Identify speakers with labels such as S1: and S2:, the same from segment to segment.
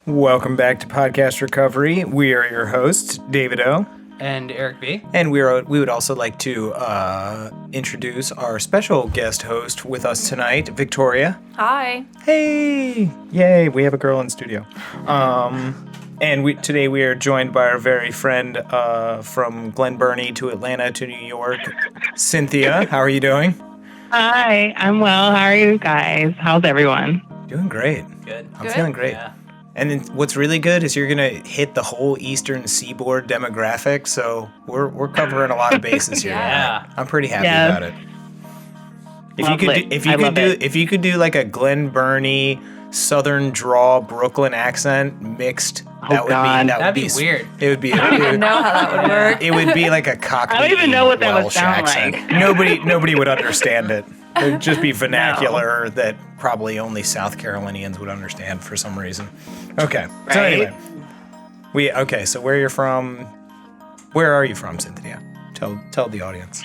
S1: Welcome back to Podcast Recovery. We are your hosts, David O.
S2: And Eric B.
S1: And we would also like to introduce our special guest host with us tonight, Victoria.
S3: Hi.
S1: Hey! Yay, we have a girl in studio. And today we are joined by our very friend from Glen Burnie to Atlanta to New York, Cynthia. How are you doing?
S4: Hi, I'm well. How are you guys? How's everyone?
S1: Doing great.
S2: Good.
S1: I'm feeling great.
S2: Yeah.
S1: And then what's really good is you're gonna hit the whole Eastern Seaboard demographic, so we're covering a lot of bases here.
S2: Yeah.
S1: I'm pretty happy about it. If you could do like a Glen Burnie Southern drawl Brooklyn accent mixed,
S2: That'd be weird.
S1: It would be.
S3: I don't even know how that would work.
S1: It would be like a Cockney.
S4: I don't even know what that would
S1: Welsh
S4: sound
S1: accent.
S4: like.
S1: Nobody would understand it. It would just be vernacular that probably only South Carolinians would understand for some reason. Okay.
S4: Right?
S1: So anyway, so where you're from? Where are you from, Cynthia? Tell the audience.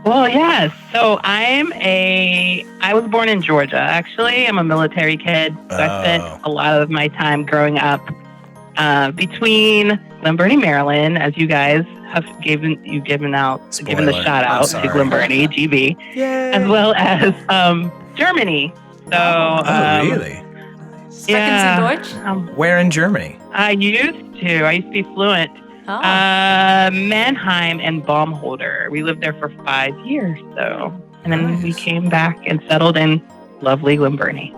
S4: Well, yes. So I was born in Georgia, actually. I'm a military kid. So I spent a lot of my time growing up between Glen Burnie, Maryland, as you guys have given the shout out to Glen Burnie, GB, as well as Germany. So,
S1: really?
S4: Yeah.
S3: Sprechen Sie Deutsch?
S1: Where in Germany?
S4: I used to be fluent.
S3: Oh.
S4: Mannheim and Baumholder. We lived there for 5 years, and then we came back and settled in lovely Glen Burnie.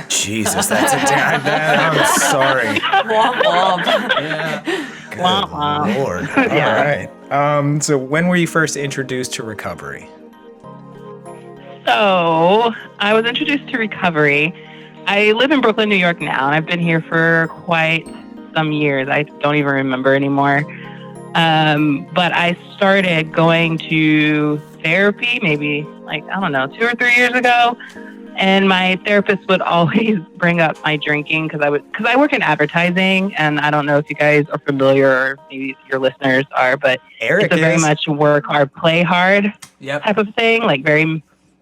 S1: Jesus, that's a I'm sorry.
S3: Womp womp.
S2: Yeah.
S1: Good
S4: Womp womp.
S1: Lord. All right. So when were you first introduced to recovery?
S4: So I was introduced to recovery. I live in Brooklyn, New York now, and I've been here for quite some years. I don't even remember anymore. But I started going to therapy maybe 2 or 3 years ago. And my therapist would always bring up my drinking because I work in advertising, and I don't know if you guys are familiar or maybe your listeners are, but it's very much work hard, play hard type of thing.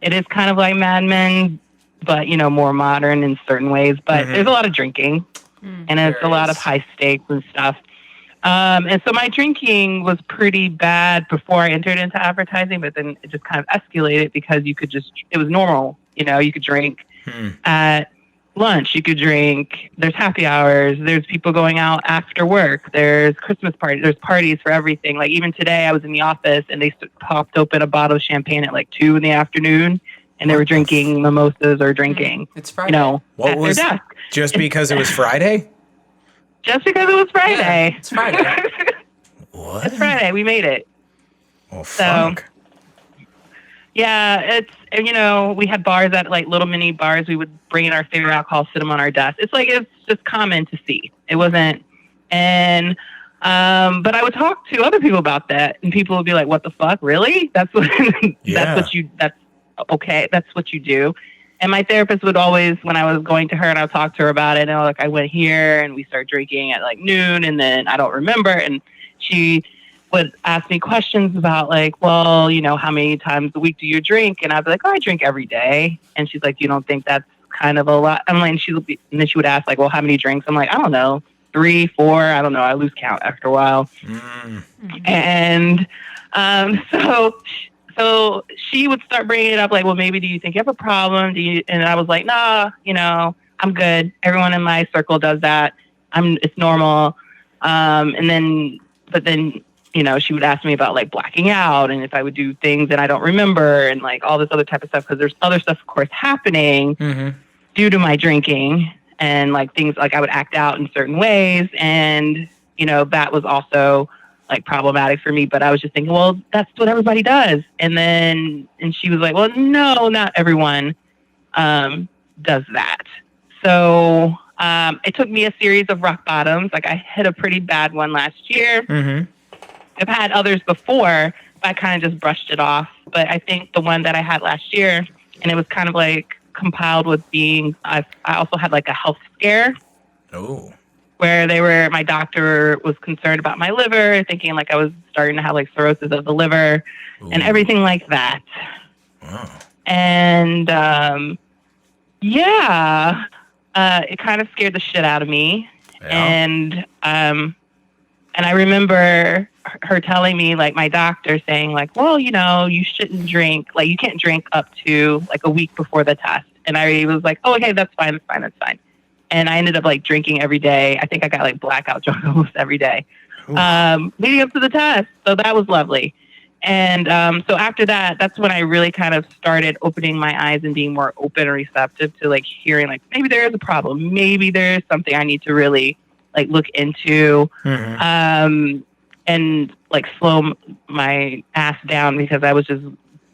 S4: It is kind of like Mad Men, but more modern in certain ways. But there's a lot of drinking, and it's a lot of high stakes and stuff. And so my drinking was pretty bad before I entered into advertising, but then it just kind of escalated because it was normal. You could drink at lunch, you could drink, there's happy hours, there's people going out after work, there's Christmas parties, there's parties for everything. Like even today I was in the office and they popped open a bottle of champagne at 2 p.m. and they were drinking mimosas or drinking.
S2: It's Friday.
S4: At their desk.
S1: Just because it was Friday?
S4: Just because it was Friday.
S2: Yeah, it's Friday.
S1: What?
S4: It's Friday. We made it.
S1: Oh, fuck.
S4: Yeah, we had bars at little mini bars. We would bring in our favorite alcohol, sit them on our desk. It's just common to see. It wasn't, but I would talk to other people about that, and people would be like, "What the fuck, really? That's what that's okay. That's what you do." And my therapist would always, when I was going to her and I would talk to her about it, I went here and we started drinking at noon, and then I don't remember, and she would ask me questions about how many times a week do you drink? And I'd be like, I drink every day. And she's like, you don't think that's kind of a lot? I'm like, and then she would ask how many drinks? I'm like, I don't know, 3, 4, I don't know. I lose count after a while. And so she would start bringing it up well, maybe do you think you have a problem? And I was like, nah, I'm good. Everyone in my circle does that. It's normal. But then she would ask me about blacking out and if I would do things that I don't remember and all this other type of stuff, because there's other stuff, of course, happening due to my drinking and things I would act out in certain ways. And, that was also problematic for me. But I was just thinking, well, that's what everybody does. And she was like, well, no, not everyone does that. So it took me a series of rock bottoms. I hit a pretty bad one last year. I've had others before, but I kind of just brushed it off. But I think the one that I had last year, and it was kind of compiled with I also had a health scare.
S1: Oh.
S4: Where my doctor was concerned about my liver, thinking I was starting to have cirrhosis of the liver and everything like that.
S1: Wow.
S4: And it kind of scared the shit out of me. Yeah. And I remember her telling me, like, my doctor saying, like, well, you know, you shouldn't drink. Like, you can't drink up to, like, a week before the test. And I was like, oh, okay, that's fine. And I ended up, like, drinking every day. I think I got, like, blackout drunk almost every day leading up to the test. So that was lovely. And so after that, that's when I really kind of started opening my eyes and being more open and receptive to, like, hearing, like, maybe there is a problem. Maybe there's something I need to really, like, look into and, like, slow my ass down, because I was just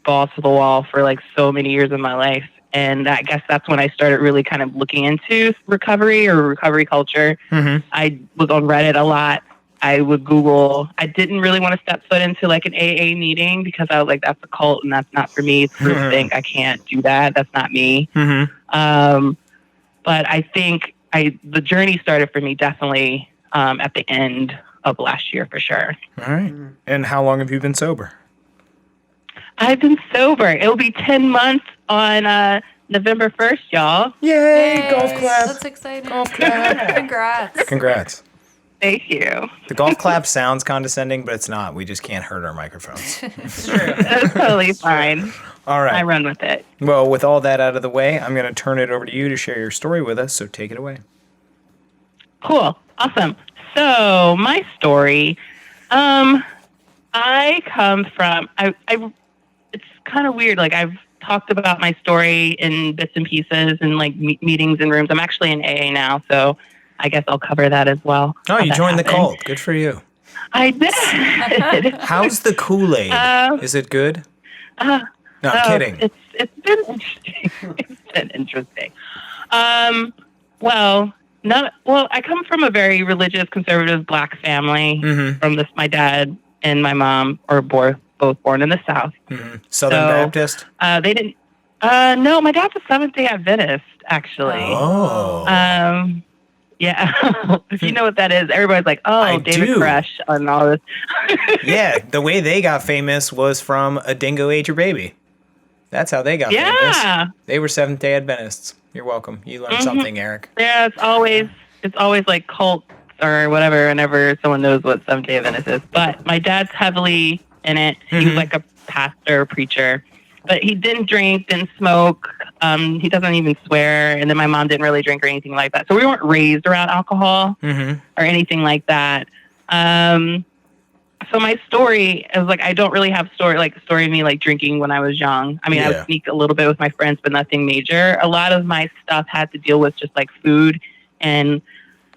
S4: balls to the wall for, like, so many years of my life. And I guess that's when I started really kind of looking into recovery or recovery culture. I was on Reddit a lot. I would Google. I didn't really want to step foot into, like, an AA meeting, because I was like, that's a cult and that's not for me. It's group think. I can't do that. That's not me. But I think the journey started for me definitely at the end of last year, for sure.
S1: All right. And how long have you been sober?
S4: I've been sober. It'll be 10 months on November 1st, y'all.
S1: Yay! Golf clap.
S3: That's exciting.
S1: Golf clap.
S3: Congrats.
S4: Thank you.
S1: The golf clap sounds condescending, but it's not. We just can't hurt our microphones.
S2: It's true.
S4: That's totally fine.
S1: All right.
S4: I run with it.
S1: Well, with all that out of the way, I'm going to turn it over to you to share your story with us, so take it away.
S4: Cool. Awesome. So my story, I come from, it's kind of weird. Like, I've talked about my story in bits and pieces and, like, meetings and rooms. I'm actually in AA now, so I guess I'll cover that as well.
S1: Oh, you joined the cult. Good for you.
S4: I did.
S1: How's the Kool-Aid? Is it good? No, I'm kidding.
S4: It's been interesting. It's been interesting. I come from a very religious, conservative Black family. From my dad and my mom are both born in the South.
S1: Southern Baptist?
S4: They didn't. No, my dad's a Seventh-day Adventist, actually.
S1: Oh.
S4: Yeah. If you know what that is, everybody's like, oh,
S1: I
S4: David
S1: do.
S4: Koresh and all this.
S1: Yeah, the way they got famous was from A Dingo Ate Your Baby. That's how they got famous. They were Seventh-day Adventists. You're welcome. You learned something, Eric.
S4: Yeah, it's always like cults or whatever whenever someone knows what Seventh-day Adventist is. But my dad's heavily in it. He was like a pastor, preacher. But he didn't drink, didn't smoke. He doesn't even swear. And then my mom didn't really drink or anything like that. So we weren't raised around alcohol or anything like that. So my story is, like, I don't really have story of me, like, drinking when I was young. I mean, I would sneak a little bit with my friends, but nothing major. A lot of my stuff had to deal with just, like, food and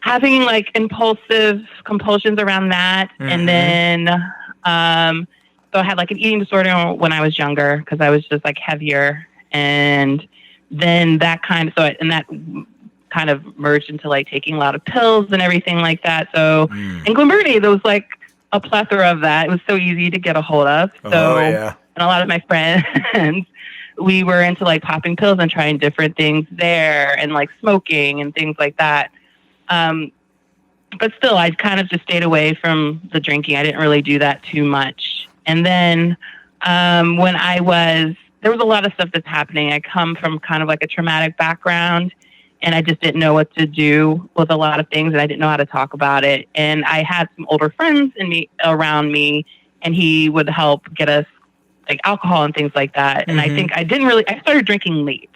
S4: having, like, impulsive compulsions around that. And then, so I had, like, an eating disorder when I was younger, because I was just, like, heavier. And then that kind of merged into, like, taking a lot of pills and everything like that. So in Glen Burnie, there was, like, a plethora of that. It was so easy to get a hold of. So, and a lot of my friends, we were into, like, popping pills and trying different things there, and, like, smoking and things like that. But still, I kind of just stayed away from the drinking. I didn't really do that too much. And then when there was a lot of stuff that's happening. I come from kind of like a traumatic background, and I just didn't know what to do with a lot of things, and I didn't know how to talk about it. And I had some older friends around me, and he would help get us, like, alcohol and things like that. And I think I started drinking late.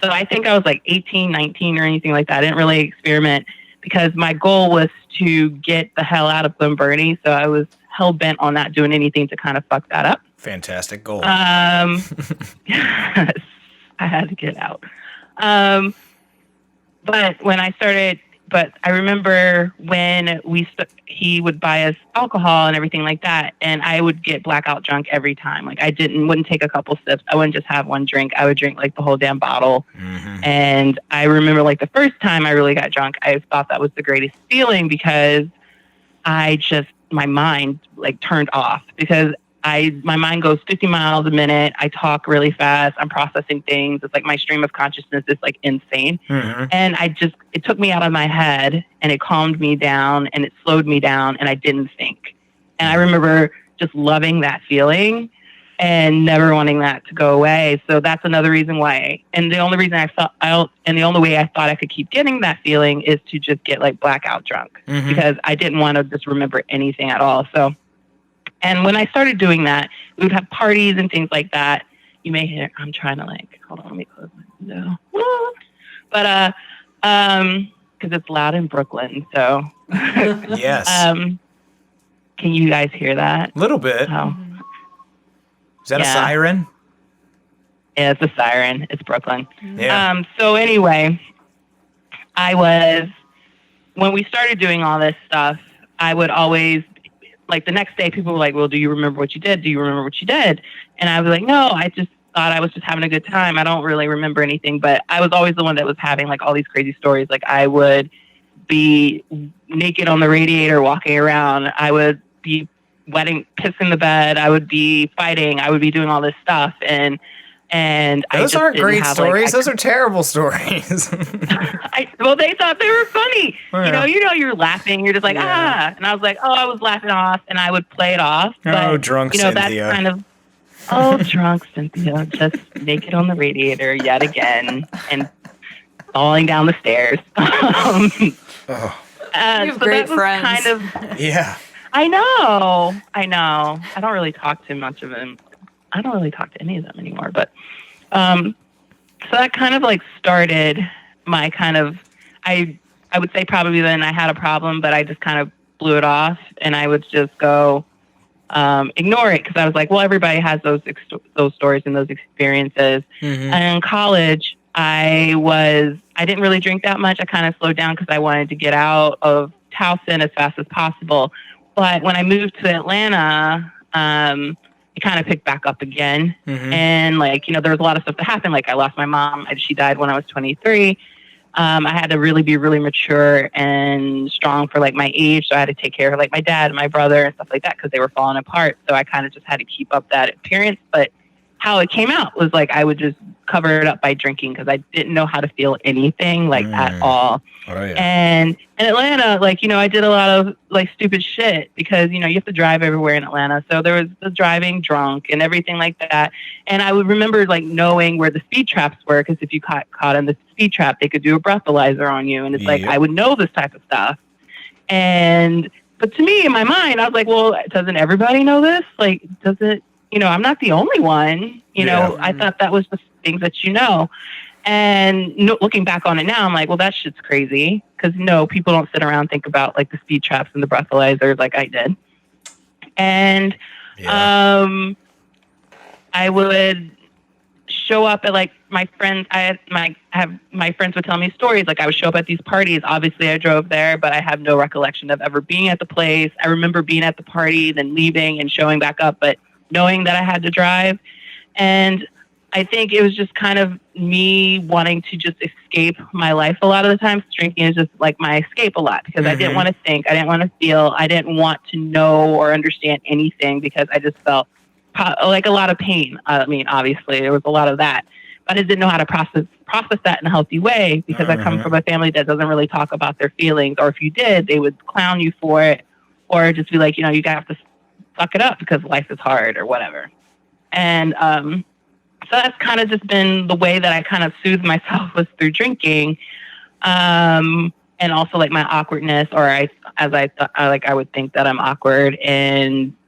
S4: So I think I was like 18, 19 or anything like that. I didn't really experiment, because my goal was to get the hell out of Glen Burnie. So I was hell bent on not doing anything to kind of fuck that up.
S1: Fantastic goal.
S4: Yes, I had to get out. But I remember when he would buy us alcohol and everything like that, and I would get blackout drunk every time. Like, I wouldn't take a couple sips. I wouldn't just have one drink. I would drink, like, the whole damn bottle. And I remember, like, the first time I really got drunk, I thought that was the greatest feeling, because my mind, like, turned off, because my mind goes 50 miles a minute. I talk really fast. I'm processing things. It's like my stream of consciousness is, like, insane. And it took me out of my head, and it calmed me down, and it slowed me down, and I didn't think. And I remember just loving that feeling. and never wanting that to go away. So that's another reason why. And the only reason the only way I thought I could keep getting that feeling is to just get like blackout drunk, because I didn't want to just remember anything at all. So, and when I started doing that, we would have parties and things like that. You may hear, I'm trying to like, hold on, let me close my window. But, because it's loud in Brooklyn. So,
S1: yes.
S4: Can you guys hear that?
S1: A little bit.
S4: Oh.
S1: Is that a siren?
S4: Yeah, it's a siren. It's Brooklyn.
S1: Yeah.
S4: So anyway, when we started doing all this stuff, I would always, like the next day, people were like, well, do you remember what you did? Do you remember what you did? And I was like, no, I just thought I was just having a good time. I don't really remember anything, but I was always the one that was having like all these crazy stories. Like I would be naked on the radiator walking around. I would be pissing the bed. I would be fighting. I would be doing all this stuff. And
S1: those aren't great stories. Those are terrible stories.
S4: Well, they thought they were funny. Yeah. You know, you're laughing. You're just like, And I was like, I was laughing off, and I would play it off. But,
S1: drunk Cynthia.
S4: That's kind of, drunk Cynthia, just naked on the radiator yet again, and falling down the stairs.
S3: You have great friends.
S4: Kind of,
S1: yeah.
S4: I know. I don't really talk to much of them. I don't really talk to any of them anymore. But so that kind of like started my kind of, I would say probably then I had a problem, but I just kind of blew it off, and I would just go ignore it, because I was like, well, everybody has those stories and those experiences. And in college, I didn't really drink that much. I kind of slowed down because I wanted to get out of Towson as fast as possible. But when I moved to Atlanta, it kind of picked back up again. And like, there was a lot of stuff that happened. Like I lost my mom. She died when I was 23. I had to really be really mature and strong for like my age. So I had to take care of like my dad and my brother and stuff like that, because they were falling apart. So I kind of just had to keep up that appearance. But how it came out was like, I would just cover it up by drinking, because I didn't know how to feel anything like at all. Oh, yeah. And in Atlanta, like, I did a lot of like stupid shit, because, you have to drive everywhere in Atlanta. So there was the driving drunk and everything like that. And I would remember like knowing where the speed traps were, because if you caught in the speed trap, they could do a breathalyzer on you. And it's like, I would know this type of stuff. But to me, in my mind, I was like, well, doesn't everybody know this? Like, does it? I'm not the only one. I thought that was the things that And looking back on it now, I'm like, well, that shit's crazy. Because people don't sit around and think about like the speed traps and the breathalyzers like I did. And I would show up at like my friends. My friends would tell me stories. Like I would show up at these parties. Obviously, I drove there, but I have no recollection of ever being at the place. I remember being at the party, then leaving and showing back up, but knowing that I had to drive. And I think it was just kind of me wanting to just escape my life a lot of the times. Drinking is just like my escape a lot, because I didn't want to think, I didn't want to feel, I didn't want to know or understand anything, because I just felt like a lot of pain. I mean, obviously there was a lot of that, but I didn't know how to process that in a healthy way, because I come from a family that doesn't really talk about their feelings, or if you did, they would clown you for it, or just be like, you have to suck it up because life is hard or whatever. And so that's kind of just been the way that I kind of soothe myself, was through drinking, and also like my awkwardness, or I would think that I'm awkward,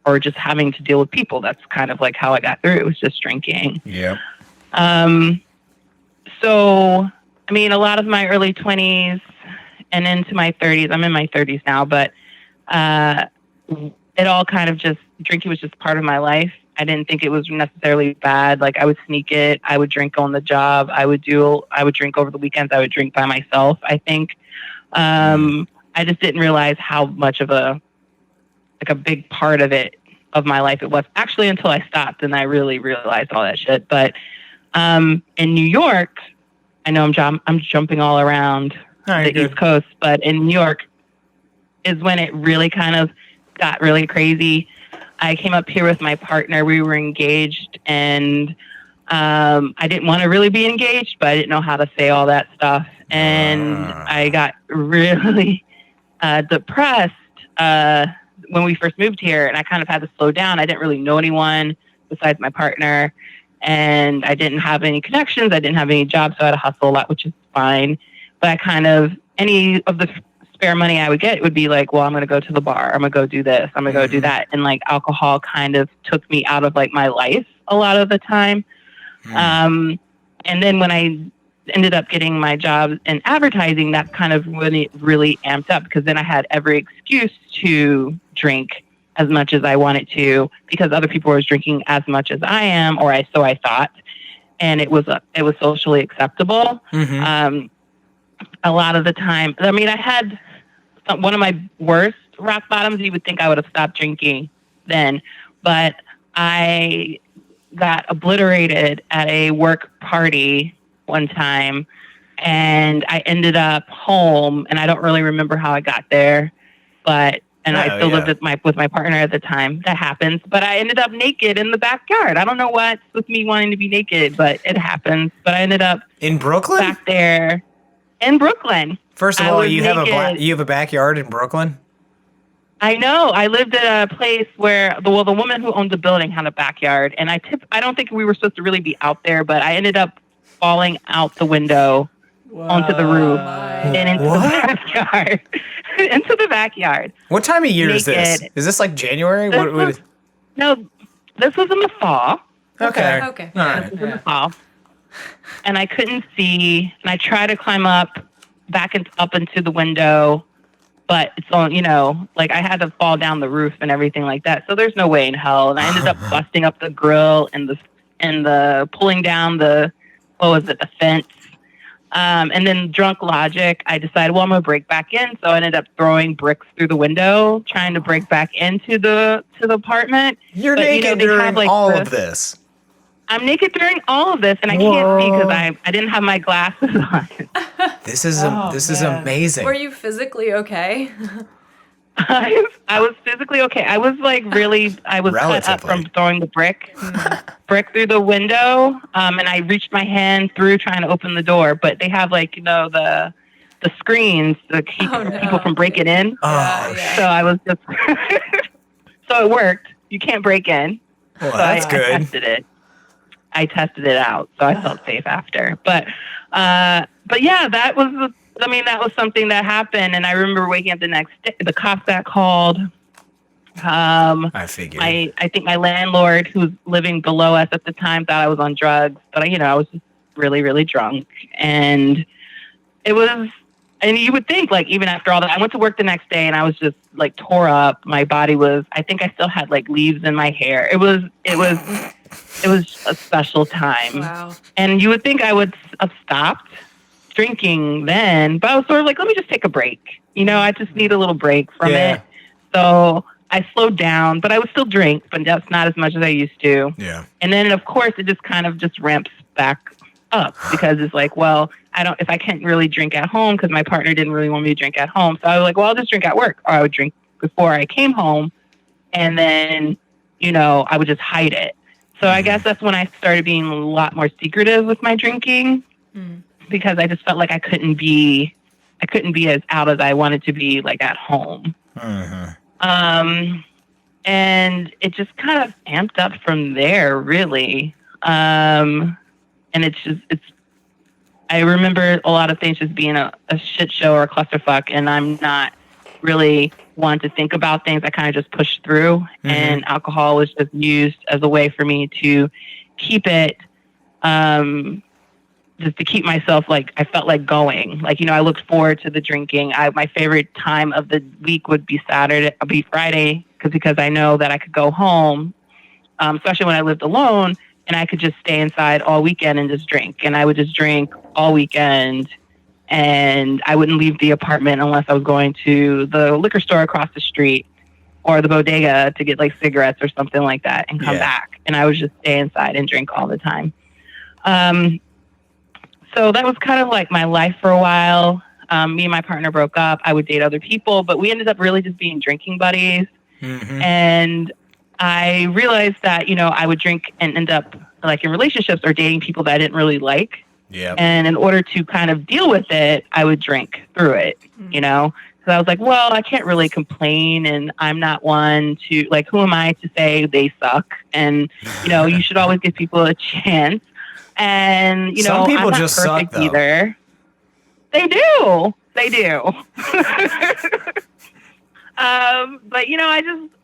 S4: or just having to deal with people. That's kind of like how I got through it, was just drinking. Yeah. So I mean, a lot of my early 20s and into my 30s. I'm in my 30s now, but it all kind of just, drinking was just part of my life. I didn't think it was necessarily bad. Like I would sneak it. I would drink on the job. I would drink over the weekends. I would drink by myself, I think. I just didn't realize how much of a big part of my life it was, actually, until I stopped and I really realized all that shit. But in New York, I know I'm jumping all around the East Coast, but in New York is when it really kind of got really crazy. I came up here with my partner. We were engaged, and I didn't want to really be engaged, but I didn't know how to say all that stuff. And I got really depressed when we first moved here, and I kind of had to slow down. I didn't really know anyone. besides my partner. And I didn't have any connections. I didn't have any jobs, so I had to hustle a lot, which is fine. But I kind of, any of the spare money I would get would be like, well, I'm going to go to the bar. I'm going to go do this. I'm going to go do that. And like alcohol kind of took me out of like my life a lot of the time. And then when I ended up getting my job in advertising, that kind of really amped up, because then I had every excuse to drink as much as I wanted to, because other people were drinking as much as I am, so I thought, and it was socially acceptable. A lot of the time, I mean, I had one of my worst rock bottoms. You would think I would have stopped drinking then, but I got obliterated at a work party one time, and I ended up home, and I don't really remember how I got there, but I still lived with my partner at the time. That happens. But I ended up naked in the backyard. I don't know what's with me wanting to be naked, but it happens. But I ended up
S1: in Brooklyn?
S4: Back there in Brooklyn.
S1: First of all, you have a backyard in Brooklyn?
S4: I know. I lived at a place where the woman who owned the building had a backyard, and I don't think we were supposed to really be out there, but I ended up falling out the window onto the roof and into the backyard. Into the backyard.
S1: What time of year is this? Is this like January?
S4: No, this was in the fall.
S1: Okay.
S3: All right.
S4: This was in the fall. And I couldn't see, and I tried to climb up into the window, but it's on, like I had to fall down the roof and everything like that. So there's no way in hell. And I ended up busting up the grill and the pulling down the fence. And then drunk logic, I decided, well, I'm going to break back in. So I ended up throwing bricks through the window, trying to break back into the apartment.
S1: You're naked during all of this.
S4: I'm naked during all of this, and I can't see because I didn't have my glasses on.
S1: This is amazing.
S3: Were you physically okay?
S4: I was physically okay. I was cut up from throwing the brick through the window, and I reached my hand through trying to open the door, but they have the screens to keep people from breaking in. So I was just so it worked. You can't break in.
S1: Well, so that's good.
S4: I tested it out, so I felt safe after. But yeah, that was something that happened, and I remember waking up the next day. The cops got called.
S1: I figured.
S4: I think my landlord, who was living below us at the time, thought I was on drugs, but I was just really, really drunk, and it was. And you would think, like, even after all that, I went to work the next day, and I was just like tore up. My body was. I think I still had like leaves in my hair. It was a special time.
S3: Wow.
S4: And you would think I would have stopped drinking then, but I was sort of like, let me just take a break. I just need a little break from it. So I slowed down, but I would still drink, but that's not as much as I used to.
S1: Yeah.
S4: And then, of course, it just kind of just ramps back up, because it's like, well, if I can't really drink at home, because my partner didn't really want me to drink at home. So I was like, well, I'll just drink at work, or I would drink before I came home. And then, I would just hide it. So I guess that's when I started being a lot more secretive with my drinking, because I just felt like I couldn't be as out as I wanted to be, like at home. And it just kind of amped up from there, really. And I remember a lot of things just being a shit show or a clusterfuck, and I'm not really one to think about things. I kind of just pushed through, and alcohol was just used as a way for me to keep it, just to keep myself, like, I felt like going. Like, I looked forward to the drinking. My favorite time of the week would be Friday, because I know that I could go home, especially when I lived alone, and I could just stay inside all weekend and just drink. And I would just drink all weekend, and I wouldn't leave the apartment unless I was going to the liquor store across the street or the bodega to get like cigarettes or something like that and come back. And I would just stay inside and drink all the time. So that was kind of like my life for a while. Me and my partner broke up. I would date other people, but we ended up really just being drinking buddies. And I realized that, I would drink and end up like in relationships or dating people that I didn't really like.
S1: Yeah.
S4: And in order to kind of deal with it, I would drink through it, because because I was like, well, I can't really complain, and I'm not one to like, who am I to say they suck? And you should always give people a chance. And
S1: Some people
S4: I'm not
S1: just
S4: perfect
S1: suck, though.
S4: either. They do. But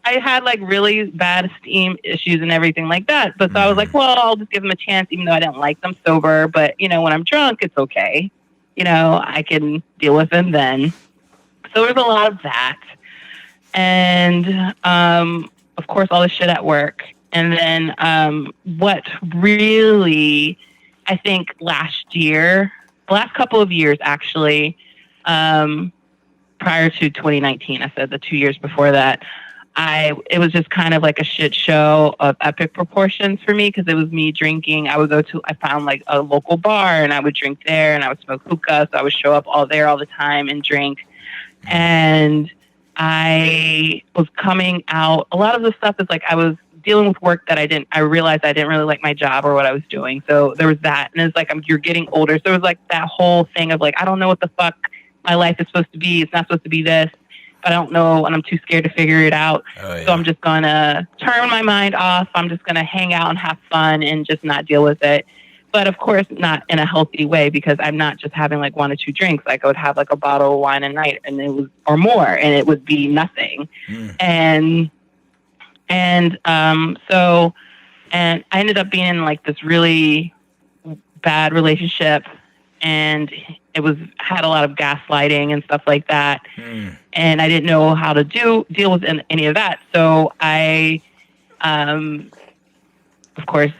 S4: I had like really bad esteem issues and everything like that. But so I was like, well, I'll just give them a chance, even though I didn't like them sober. But when I'm drunk, it's okay. I can deal with them then. So there's a lot of that. And, of course, all the shit at work. And then what really, I think last couple of years, actually, prior to 2019, I said the 2 years before that, it was just kind of like a shit show of epic proportions for me, because it was me drinking. I found like a local bar and I would drink there, and I would smoke hookah. So I would show up all the time and drink. And I was coming out. A lot of the stuff is like I was dealing with work that I realized I didn't really like my job or what I was doing. So there was that. And it's like, you're getting older. So there was like that whole thing of like, I don't know what the fuck my life is supposed to be. It's not supposed to be this. I don't know, and I'm too scared to figure it out. Oh, yeah. So I'm just going to turn my mind off. I'm just going to hang out and have fun and just not deal with it. But of course, not in a healthy way, because I'm not just having like 1 or 2 drinks. Like I would have like a bottle of wine a night, and or more, and it would be nothing. And I ended up being in like this really bad relationship, and it had a lot of gaslighting and stuff like that. And I didn't know how to deal with any of that. So I, of course,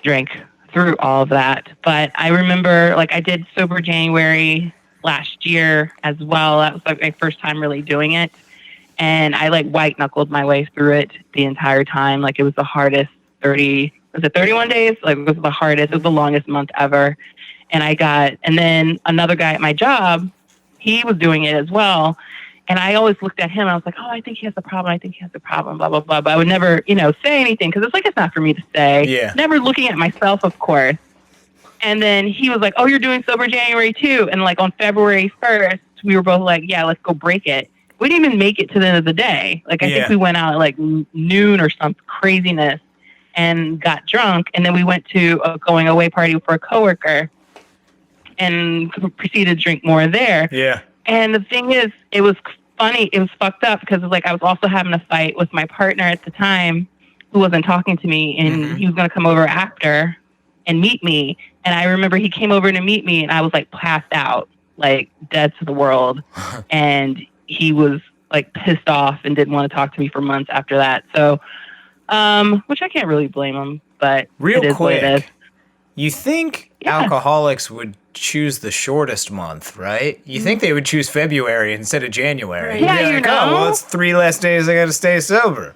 S4: drank through all of that. But I remember, like, I did Sober January last year as well. That was like my first time really doing it. And I like white knuckled my way through it the entire time. Like it was the hardest 31 days? Like it was the hardest. It was the longest month ever. And then another guy at my job, he was doing it as well. And I always looked at him and I was like, oh, I think he has a problem. Blah, blah, blah. But I would never, say anything, because it's like, it's not for me to say.
S1: Yeah.
S4: Never looking at myself, of course. And then he was like, oh, you're doing Sober January too. And like on February 1st, we were both like, yeah, let's go break it. We didn't even make it to the end of the day. Like, I think we went out at like noon or some craziness and got drunk. And then we went to a going away party for a coworker and proceeded to drink more there.
S1: Yeah.
S4: And the thing is, it was funny. It was fucked up because like I was also having a fight with my partner at the time who wasn't talking to me, and he was going to come over after and meet me. And I remember he came over to meet me, and I was like passed out, like dead to the world. And he was like pissed off and didn't want to talk to me for months after that. So, which I can't really blame him, but
S1: real
S4: it is
S1: quick,
S4: what it is.
S1: You think alcoholics would choose the shortest month, right? You think they would choose February instead of January.
S4: Yeah,
S1: You'd be like, oh, well, it's 3 less days I got to stay sober.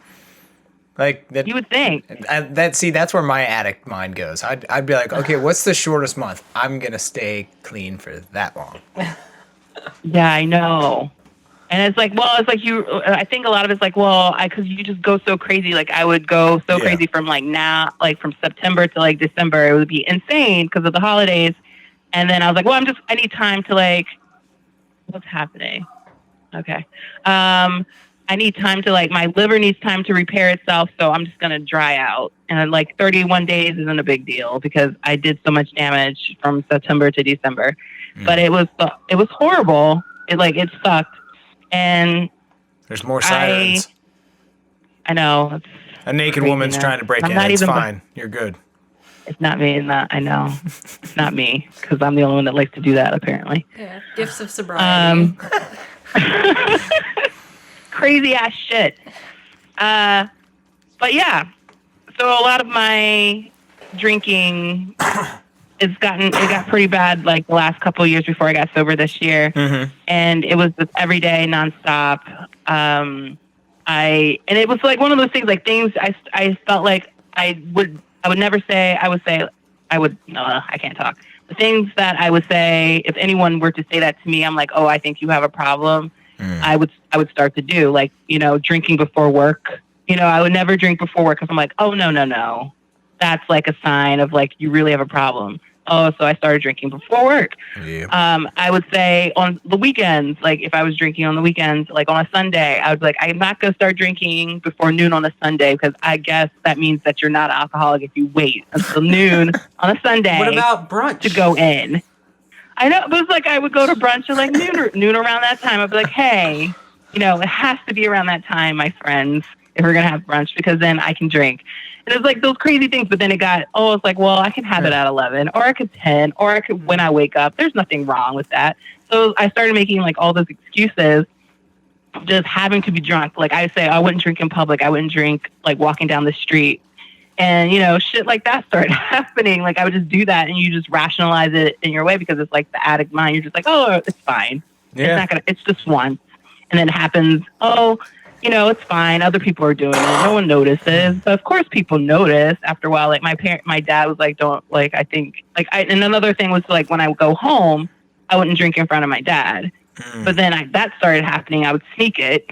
S1: Like that,
S4: you would think.
S1: That's where my addict mind goes. I'd be like, okay, what's the shortest month? I'm gonna stay clean for that long.
S4: Yeah, I know. And it's like, I think a lot of it's like, because you just go so crazy. Like I would go so crazy from like now, like from September to like December. It would be insane because of the holidays. And then I was like, well, I need time to like, what's happening? Okay. I need time to like, my liver needs time to repair itself. So I'm just going to dry out. And like 31 days isn't a big deal because I did so much damage from September to December. But it was horrible. It sucked. And
S1: there's more sirens.
S4: I know.
S1: A naked woman's trying to break in. It's fine. You're good.
S4: It's not me. I know. It's not me, because I'm the only one that likes to do that, apparently.
S3: Yeah. Gifts of sobriety.
S4: Crazy ass shit. But yeah. So a lot of my drinking it got pretty bad like the last couple of years before I got sober this year. And it was just every day nonstop. And it was like one of those things, like things I felt like I would never say. I can't talk. The things that I would say, if anyone were to say that to me, I'm like, oh, I think you have a problem. I would start to do like, drinking before work. I would never drink before work because I'm like, oh, no. That's like a sign of like, you really have a problem. Oh, so I started drinking before work.
S1: Yeah.
S4: I would say on the weekends, like if I was drinking on the weekends, like on a Sunday, I would be like, I'm not going to start drinking before noon on a Sunday because I guess that means that you're not an alcoholic if you wait until noon on a Sunday.
S2: What about brunch?
S4: To go in. I know, but it's like I would go to brunch at like noon around that time. I'd be like, hey, it has to be around that time, my friends, if we're going to have brunch because then I can drink. And it was like those crazy things, but then it's like, well, I can have it at 11 or I could 10 or I could when I wake up. There's nothing wrong with that. So I started making like all those excuses, just having to be drunk. Like I say, I wouldn't drink in public. I wouldn't drink like walking down the street. And, shit like that started happening. Like I would just do that and you just rationalize it in your way because it's like the addict mind. You're just like, oh, it's fine.
S1: Yeah.
S4: It's just once. And then it happens, it's fine. Other people are doing it. No one notices. But of course people notice after a while. Like my dad was like, and another thing was like when I would go home, I wouldn't drink in front of my dad. But then that started happening. I would sneak it.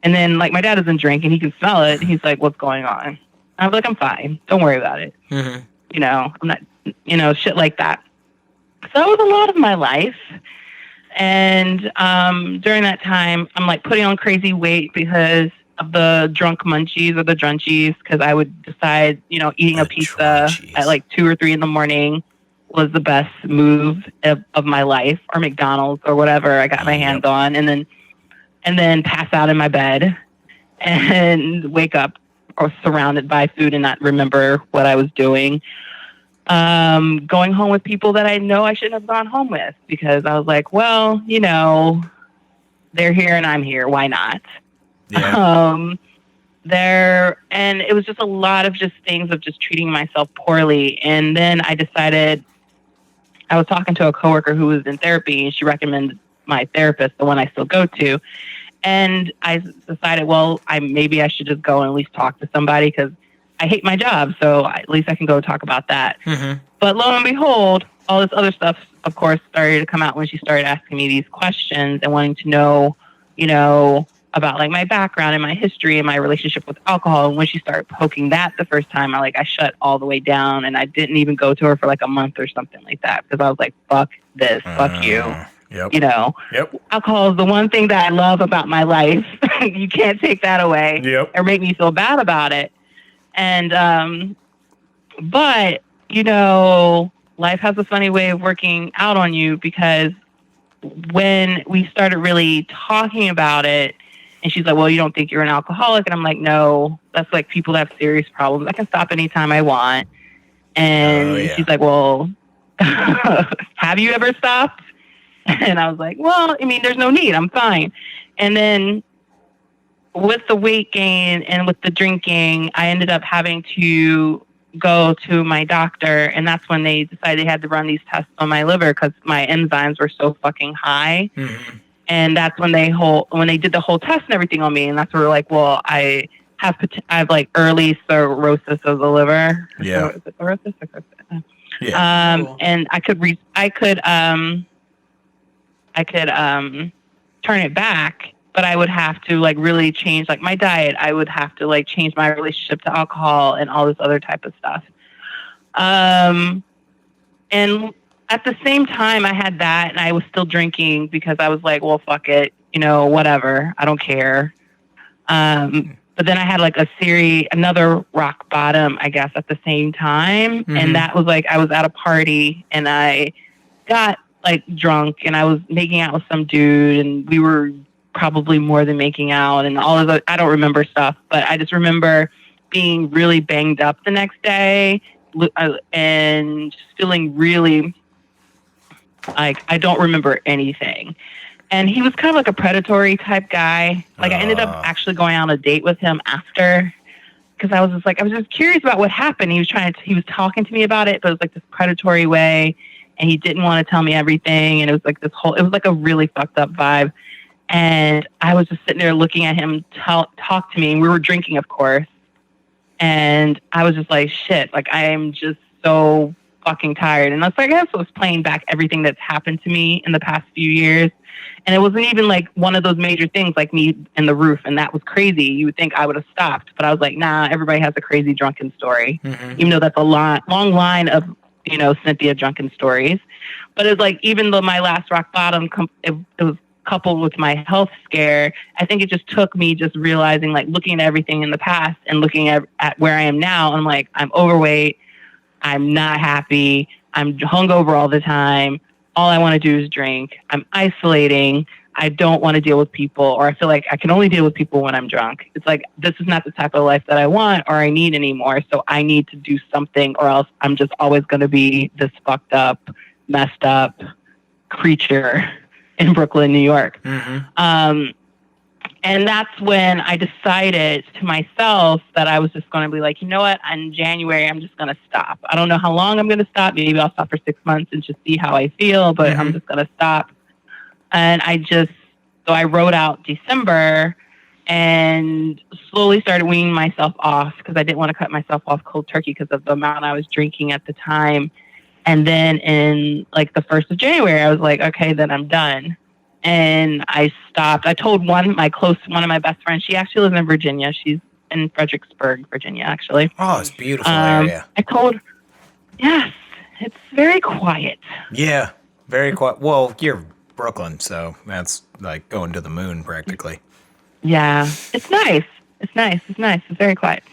S4: And then like my dad doesn't drink and he can smell it. He's like, what's going on? I was like, I'm fine. Don't worry about it.
S1: Mm-hmm.
S4: I'm not, shit like that. So that was a lot of my life. And during that time, I'm like putting on crazy weight because of the drunk munchies or the drunchies. Because I would decide, eating a pizza at like 2 or 3 in the morning was the best move of my life, or McDonald's or whatever I got my hands on, and then pass out in my bed and wake up or surrounded by food and not remember what I was doing. Going home with people that I know I shouldn't have gone home with because I was like, well, they're here and I'm here. Why not?
S1: Yeah.
S4: And it was just a lot of just things of just treating myself poorly. And then I decided, I was talking to a coworker who was in therapy and she recommended my therapist, the one I still go to. And I decided, well, maybe I should just go and at least talk to somebody because I hate my job. So at least I can go talk about that.
S1: Mm-hmm.
S4: But lo and behold, all this other stuff, of course, started to come out when she started asking me these questions and wanting to know, about like my background and my history and my relationship with alcohol. And when she started poking that the first time, I shut all the way down and I didn't even go to her for like a month or something like that because I was like, fuck this, fuck you.
S1: Yep.
S4: Yep. Alcohol is the one thing that I love about my life. You can't take that away or make me feel bad about it. And, but, life has a funny way of working out on you because when we started really talking about it, and she's like, well, you don't think you're an alcoholic? And I'm like, no, that's like people that have serious problems. I can stop anytime I want. And she's like, well, have you ever stopped? And I was like, well, there's no need. I'm fine. And then with the weight gain and with the drinking, I ended up having to go to my doctor. And that's when they decided they had to run these tests on my liver because my enzymes were so fucking high. Mm-hmm. And that's when they did the whole test and everything on me. And that's where we're like, well, I have like early cirrhosis of the liver.
S1: Yeah.
S4: Is it cirrhosis?
S1: Yeah.
S4: And I could turn it back, but I would have to like really change like my diet. I would have to like change my relationship to alcohol and all this other type of stuff. And at the same time I had that and I was still drinking because I was like, well, fuck it, whatever. I don't care. But then I had like another rock bottom, I guess, at the same time. Mm-hmm. And that was like, I was at a party and I got like drunk and I was making out with some dude and we were probably more than making out and all of the, I don't remember stuff, but I just remember being really banged up the next day and just feeling really like I don't remember anything. And he was kind of like a predatory type guy. Like I ended up actually going on a date with him after because I was just curious about what happened. He was talking to me about it, but it was like this predatory way. And he didn't want to tell me everything. And it was like it was like a really fucked up vibe. And I was just sitting there looking at him talk to me. And we were drinking, of course. And I was just like, shit, like I am just so fucking tired. And I guess I was playing back everything that's happened to me in the past few years. And it wasn't even like one of those major things like me and the roof. And that was crazy. You would think I would have stopped. But I was like, nah, everybody has a crazy drunken story. Mm-hmm. Even though that's a long line of Cynthia drunken stories. But it's like, even though my last rock bottom, it was coupled with my health scare, I think it just took me just realizing, like, looking at everything in the past and looking at where I am now. And I'm like, I'm overweight. I'm not happy. I'm hungover all the time. All I want to do is drink. I'm isolating. I don't want to deal with people, or I feel like I can only deal with people when I'm drunk. It's like, this is not the type of life that I want or I need anymore. So I need to do something, or else I'm just always going to be this fucked up, messed up creature in Brooklyn, New York.
S1: Mm-hmm.
S4: And that's when I decided to myself that I was just going to be like, you know what? In January, I'm just going to stop. I don't know how long I'm going to stop. Maybe I'll stop for 6 months and just see how I feel, but I'm just going to stop. And so I wrote out December and slowly started weaning myself off, because I didn't want to cut myself off cold turkey because of the amount I was drinking at the time. And then in like the 1st of January, I was like, okay, then I'm done. And I stopped. I told one of my best friends. She actually lives in Virginia. She's in Fredericksburg, Virginia, actually.
S1: Oh, it's a beautiful area.
S4: I told her, yes, it's very quiet.
S1: Yeah, very quiet. Well, you're Brooklyn, so that's like going to the moon practically.
S4: Yeah, it's nice. It's nice. It's nice. It's very quiet.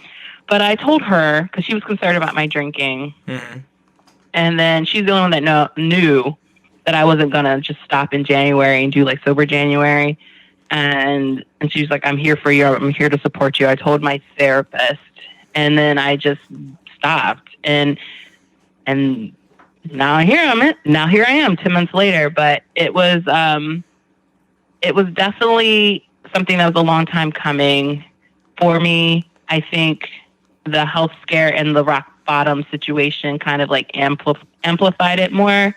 S4: But I told her, because she was concerned about my drinking.
S1: Mm-hmm.
S4: And then she's the only one that knew that I wasn't going to just stop in January and do like sober January. And she's like, I'm here for you. I'm here to support you. I told my therapist, and then I just stopped. And now here I am 10 months later. But it was definitely something that was a long time coming for me. I think the health scare and the rock bottom situation kind of like amplified it more,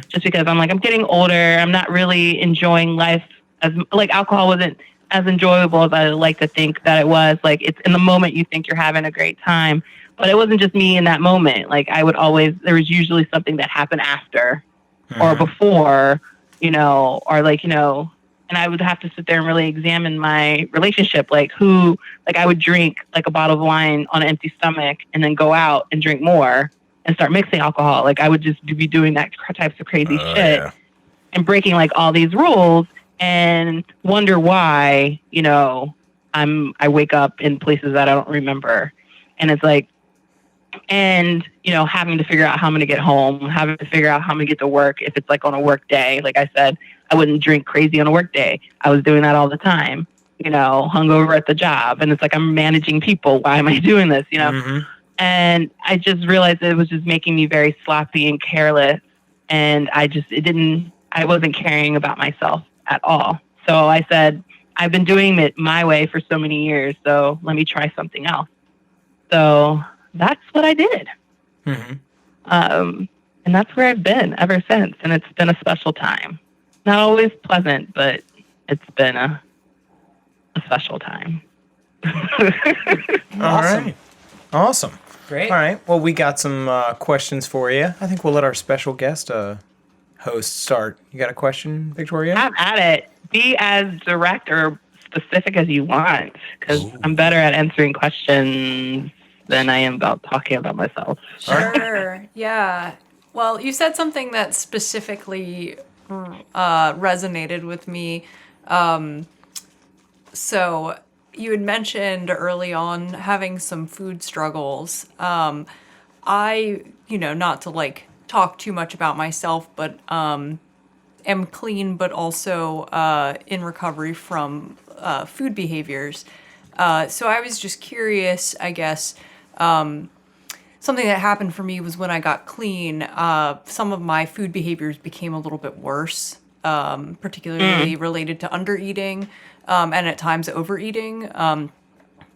S4: just because I'm getting older. I'm not really enjoying life as, like, alcohol wasn't as enjoyable as I like to think that it was. Like, it's in the moment you think you're having a great time, but it wasn't just me in that moment. Like, there was usually something that happened after or before, and I would have to sit there and really examine my relationship. I would drink like a bottle of wine on an empty stomach and then go out and drink more and start mixing alcohol. Like, I would just be doing that types of crazy shit and breaking like all these rules, and wonder why, I wake up in places that I don't remember. And it's like, and, having to figure out how I'm going to get home, having to figure out how I'm going to get to work. If it's like on a work day, like I said, I wouldn't drink crazy on a work day. I was doing that all the time, hungover at the job. And it's like, I'm managing people. Why am I doing this? And I just realized that it was just making me very sloppy and careless. And I wasn't caring about myself at all. So I said, I've been doing it my way for so many years, so let me try something else. So that's what I did. And that's where I've been ever since. And it's been a special time. Not always pleasant, but it's been a special time.
S1: All right. Awesome.
S2: Great.
S1: All right. Well, we got some questions for you. I think we'll let our special guest host start. You got a question, Victoria?
S4: Have at it. Be as direct or specific as you want, because I'm better at answering questions than I am about talking about myself.
S3: Sure. Yeah. Well, you said something that specifically resonated with me. So you had mentioned early on having some food struggles. I, not to like talk too much about myself, but am clean, but also in recovery from food behaviors. So I was just curious, I guess. Something that happened for me was when I got clean, some of my food behaviors became a little bit worse, particularly related to undereating and at times overeating.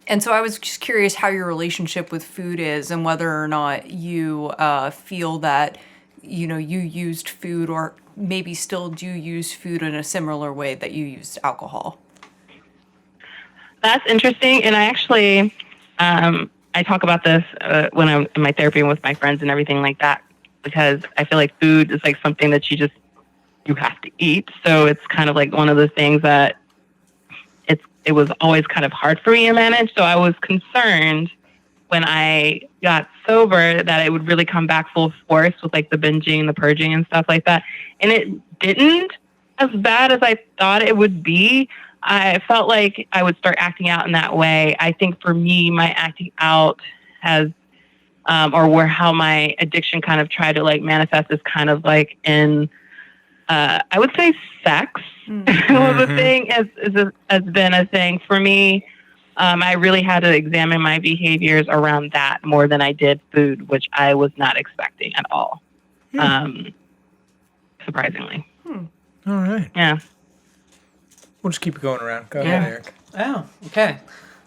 S3: And so I was just curious how your relationship with food is, and whether or not you feel that, you used food, or maybe still do use food in a similar way that you used alcohol.
S4: That's interesting. And I actually... I talk about this when I'm in my therapy and with my friends and everything like that, because I feel like food is like something that you have to eat. So it's kind of like one of those things that it was always kind of hard for me to manage. So I was concerned when I got sober that it would really come back full force with like the binging, the purging and stuff like that. And it didn't as bad as I thought it would be. I felt like I would start acting out in that way. I think for me, my acting out has, or where how my addiction kind of tried to like manifest is kind of like in, I would say sex was a thing, has been a thing for me. I really had to examine my behaviors around that more than I did food, which I was not expecting at all. Surprisingly.
S1: All right.
S4: Yeah.
S1: We'll just keep it going around. Go ahead, Eric.
S2: Oh, okay.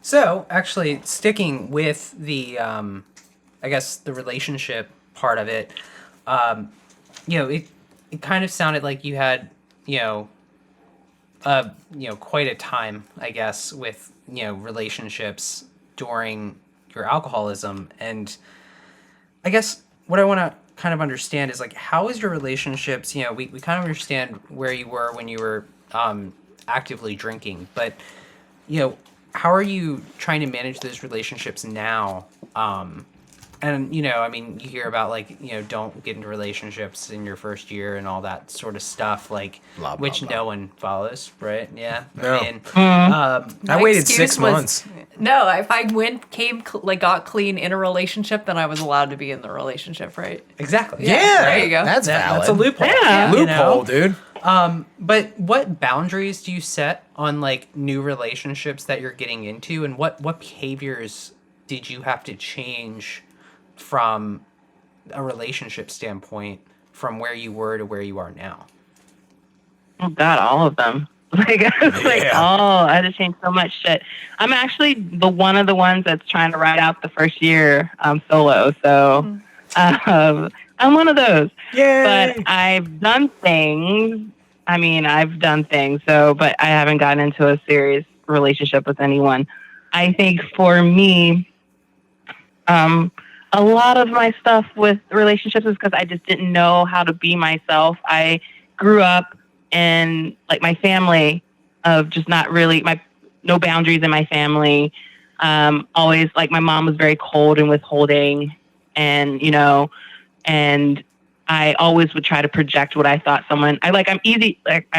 S2: So, actually, sticking with the, I guess, the relationship part of it, it kind of sounded like you had, quite a time, I guess, with, relationships during your alcoholism. And I guess what I want to kind of understand is, like, how is your relationships, we kind of understand where you were when you were actively drinking, but, how are you trying to manage those relationships now? And, you hear about, like, don't get into relationships in your first year and all that sort of stuff, like,
S1: blah,
S2: which
S1: blah.
S2: no one follows, right? Yeah.
S1: No.
S2: I
S1: I waited
S3: excuse
S1: 6
S3: was-
S1: months.
S3: No, if I got clean in a relationship, then I was allowed to be in the relationship, right?
S2: exactly.
S1: Yeah.
S3: there you go.
S1: That's valid.
S2: That's a loophole.
S4: Yeah.
S1: Loophole, dude.
S2: But what boundaries do you set on, like, new relationships that you're getting into, and what behaviors did you have to change from a relationship standpoint from where you were to where you are now?
S4: Oh God, all of them. I had to change so much shit. I'm actually one of the ones that's trying to ride out the first year solo. So I'm one of those.
S1: Yay!
S4: But I've done things. But I haven't gotten into a serious relationship with anyone. I think for me, a lot of my stuff with relationships is because I just didn't know how to be myself. I grew up in like my family of just not really no boundaries in my family. Always like my mom was very cold and withholding, and and I always would try to project what I thought I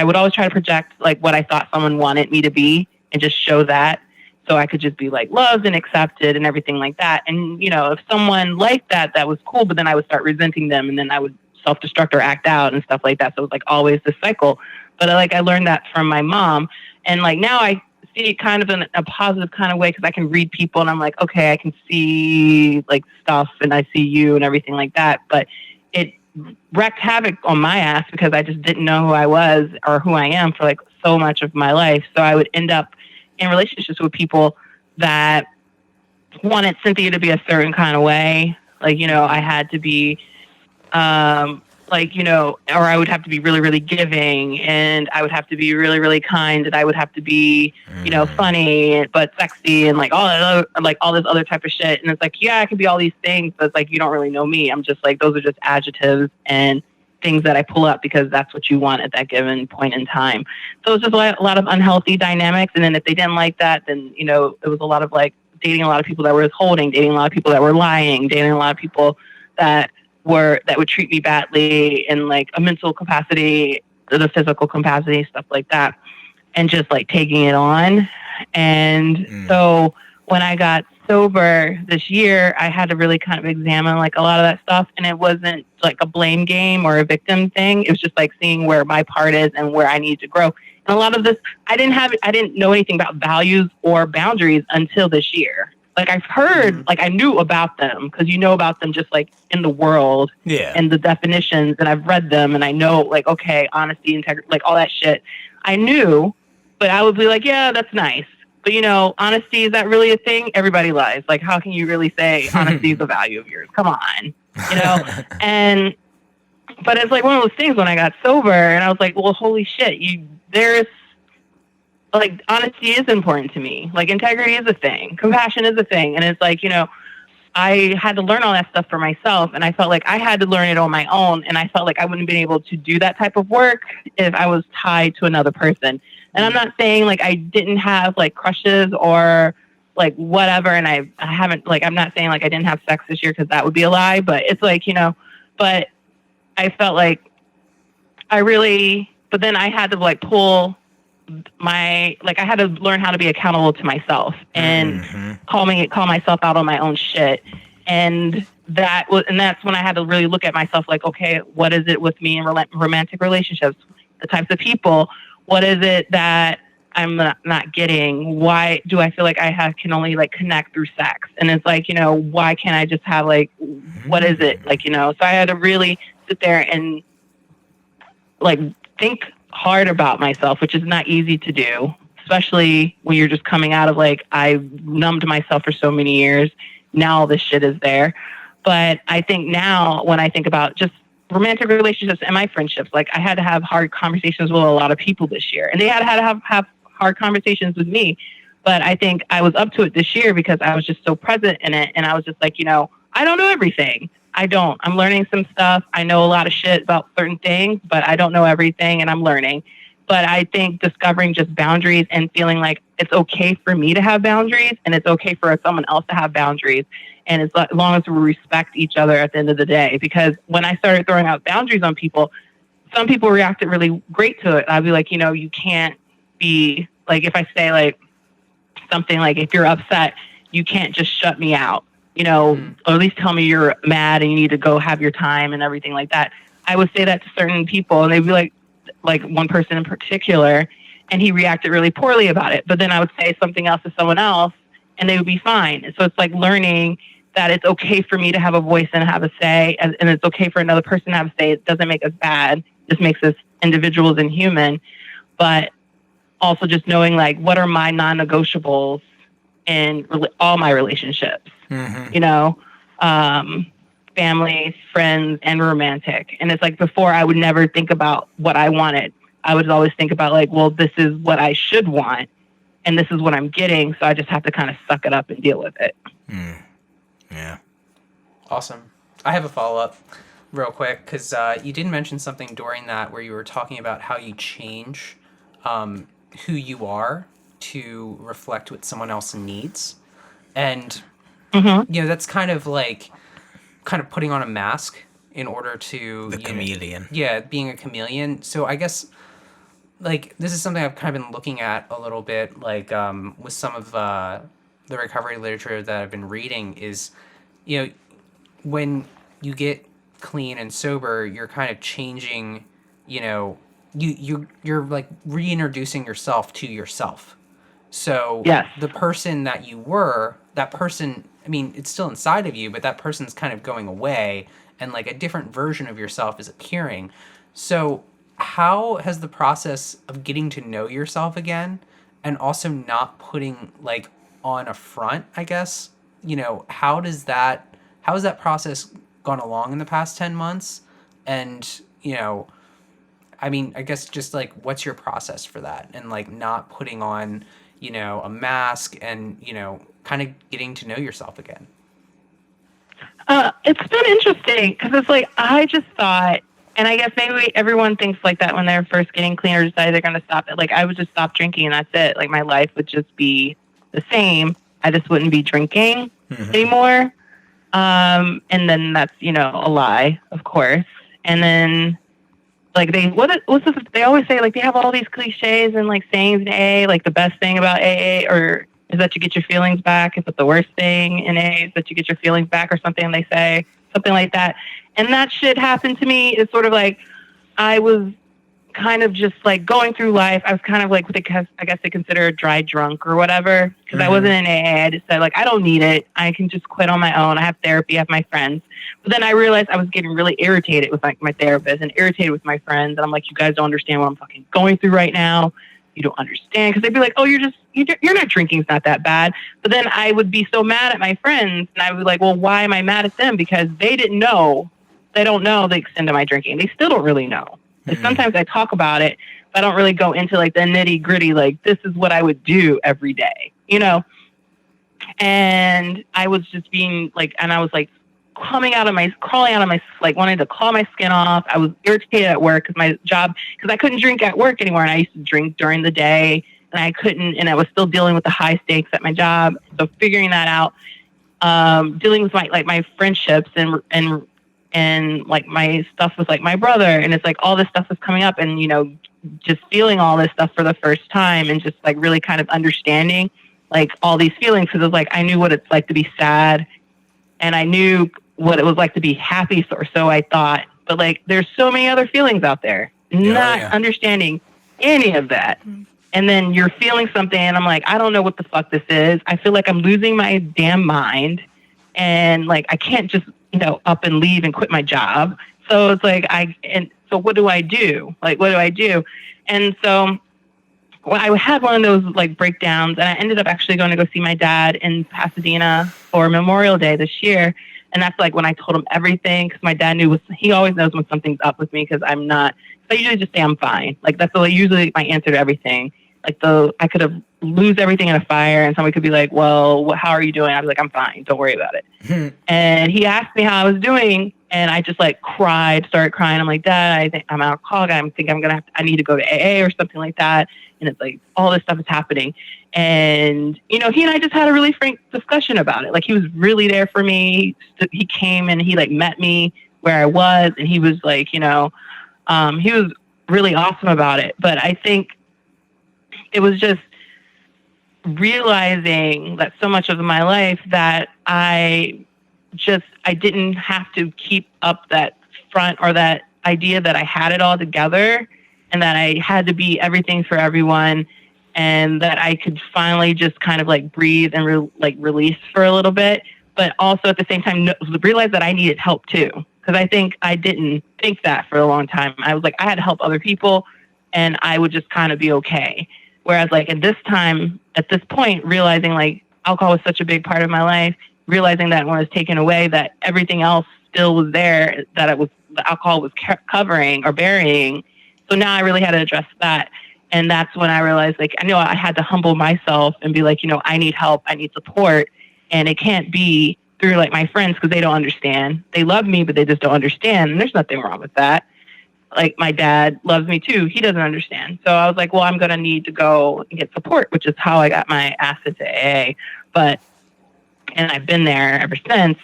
S4: would always try to project like what I thought someone wanted me to be and just show that. So I could just be like loved and accepted and everything like that. And, if someone liked that, that was cool, but then I would start resenting them and then I would self-destruct or act out and stuff like that. So it was like always this cycle. But I learned that from my mom. And like now I see it kind of in a positive kind of way because I can read people and I'm like, okay, I can see like stuff and I see you and everything like that. But it wreaked havoc on my ass because I just didn't know who I was or who I am for like so much of my life. So I would end up in relationships with people that wanted Cynthia to be a certain kind of way. Like, I had to be, or I would have to be really, really giving and I would have to be really, really kind and I would have to be, funny, but sexy and like all this other type of shit. And it's like, yeah, I can be all these things, but it's like, you don't really know me. I'm just like, those are just adjectives and things that I pull up because that's what you want at that given point in time. So it's just a lot of unhealthy dynamics. And then if they didn't like that, then, it was a lot of like dating a lot of people that were withholding, dating a lot of people that were lying, dating a lot of people that would treat me badly in like a mental capacity, the physical capacity, stuff like that. And just like taking it on. And so when I got sober this year, I had to really kind of examine like a lot of that stuff. And it wasn't like a blame game or a victim thing. It was just like seeing where my part is and where I need to grow. And a lot of this, I didn't know anything about values or boundaries until this year. Like I've heard, like I knew about them because you know about them just like in the world and the definitions, and I've read them and I know like, okay, honesty, integrity, like all that shit I knew, but I would be like, yeah, that's nice. But honesty, is that really a thing? Everybody lies. Like, how can you really say honesty is a value of yours? Come on, but it's like one of those things when I got sober and I was like, well, holy shit, there's like honesty is important to me. Like integrity is a thing. Compassion is a thing. And it's like, I had to learn all that stuff for myself. And I felt like I had to learn it on my own. And I felt like I wouldn't have been able to do that type of work if I was tied to another person. And I'm not saying like I didn't have like crushes or like whatever. And I haven't, like, I'm not saying like I didn't have sex this year because that would be a lie, but it's like, you know, but I felt like but then I had to like pull I had to learn how to be accountable to myself and call myself out on my own shit. And that's when I had to really look at myself like, okay, what is it with me in romantic relationships, the types of people, what is it that I'm not getting? Why do I feel like can only like connect through sex? And it's like, you know, why can't I just have like, what is it? Like, you know, so I had to really sit there and like think hard about myself, which is not easy to do, especially when you're just coming out of like, I numbed myself for so many years. Now all this shit is there. But I think now when I think about just romantic relationships and my friendships, like I had to have hard conversations with a lot of people this year, and they had to have hard conversations with me. But I think I was up to it this year because I was just so present in it. And I was just like, you know, I don't know everything. I'm learning some stuff. I know a lot of shit about certain things, but I don't know everything, and I'm learning. But I think discovering just boundaries and feeling like it's okay for me to have boundaries and it's okay for someone else to have boundaries. And as long as we respect each other at the end of the day. Because when I started throwing out boundaries on people, some people reacted really great to it. I'd be like, you know, you can't be like, if I say like something like, if you're upset, you can't just shut me out, you know, or at least tell me you're mad and you need to go have your time and everything like that. I would say that to certain people and they'd be like one person in particular, and he reacted really poorly about it. But then I would say something else to someone else and they would be fine. And so it's like learning that it's okay for me to have a voice and have a say, and it's okay for another person to have a say. It doesn't make us bad. It just makes us individuals and human. But also just knowing like, what are my non-negotiables in all my relationships, you know, family, friends, and romantic. And it's like, before I would never think about what I wanted. I would always think about like, well, this is what I should want and this is what I'm getting. So I just have to kind of suck it up and deal with it.
S1: Yeah.
S2: Awesome. I have a follow-up real quick because you did mention something during that where you were talking about how you change who you are to reflect what someone else needs. And, you know, that's kind of putting on a mask in order to...
S1: The chameleon.
S2: Being a chameleon. So I guess, like, this is something I've kind of been looking at a little bit, like, with some of the recovery literature that I've been reading is, you know, when you get clean and sober, you're kind of changing, you know, you're like reintroducing yourself to yourself. So the person that you were, that person, I mean, it's still inside of you, but that person's kind of going away and like a different version of yourself is appearing. So how has the process of getting to know yourself again and also not putting like on a front, I guess, you know, how has that process gone along in the past 10 months? And, you know, I mean, I guess just like, what's your process for that? And like not putting on, you know, a mask and, you know, kind of getting to know yourself again.
S4: It's been interesting because it's like, I just thought, and I guess maybe everyone thinks like that when they're first getting clean or decide they're going to stop it. Like I would just stop drinking and that's it. Like my life would just be the same. I just wouldn't be drinking anymore. And then that's, you know, a lie, of course. And then like they always say like they have all these cliches and like sayings in AA, like the best thing about AA or is that you get your feelings back. Is it the worst thing in AA is that you get your feelings back or something they say, something like that. And that shit happened to me. It's sort of like I was kind of just like going through life. I was kind of like what I guess they consider a dry drunk or whatever because I wasn't in AA. I just said like I don't need it. I can just quit on my own. I have therapy. I have my friends. But then I realized I was getting really irritated with like my therapist and irritated with my friends. And I'm like, you guys don't understand what I'm fucking going through right now. You don't understand because they'd be like, oh, you're not drinking. It's not that bad. But then I would be so mad at my friends and I would be like, well, why am I mad at them? Because they didn't know. They don't know the extent of my drinking. They still don't really know. Like sometimes I talk about it, but I don't really go into like the nitty gritty, like this is what I would do every day, you know? And I was just being like, and I was like crawling out of my, like wanting to claw my skin off. I was irritated at work because my job, because I couldn't drink at work anymore. And I used to drink during the day. And and I couldn't, and I was still dealing with the high stakes at my job. So figuring that out, dealing with my friendships and like my stuff with like my brother, and it's like all this stuff was coming up, and just feeling all this stuff for the first time, and just like really kind of understanding like all these feelings, because it was like I knew what it's like to be sad, and I knew what it was like to be happy, or so I thought. But like there's so many other feelings out there, not understanding any of that. And then you're feeling something, and I'm like, I don't know what the fuck this is. I feel like I'm losing my damn mind, and like I can't just up and leave and quit my job. So it's like so what do I do? Like, what do I do? And so I had one of those like breakdowns, and I ended up actually going to go see my dad in Pasadena for Memorial Day this year. And that's like when I told him everything, because my dad he always knows when something's up with me, because I usually just say I'm fine. Like that's usually my answer to everything. Like I could have lose everything in a fire, and somebody could be like, well, how are you doing? I'd be like, I'm fine. Don't worry about it. And he asked me how I was doing, and I just like started crying. I'm like, Dad, I think I'm an alcoholic. I need to go to AA or something like that. And it's like, all this stuff is happening. And, he and I just had a really frank discussion about it. Like, he was really there for me. He came and he like met me where I was, and he was like, he was really awesome about it. But I think it was just realizing that so much of my life that I didn't have to keep up that front, or that idea that I had it all together, and that I had to be everything for everyone, and that I could finally just kind of like breathe and release for a little bit, but also at the same time realize that I needed help too. Because I think I didn't think that for a long time. I was like, I had to help other people, and I would just kind of be okay. Whereas like at this point, realizing like alcohol was such a big part of my life, realizing that when it was taken away, that everything else still was there, that the alcohol was covering or burying. So now I really had to address that. And that's when I realized, like, I know I had to humble myself and be like, I need help, I need support. And it can't be through like my friends, because they don't understand. They love me, but they just don't understand. And there's nothing wrong with that. Like, my dad loves me too. He doesn't understand. So I was like, well, I'm going to need to go and get support, which is how I got my ass into AA. And I've been there ever since.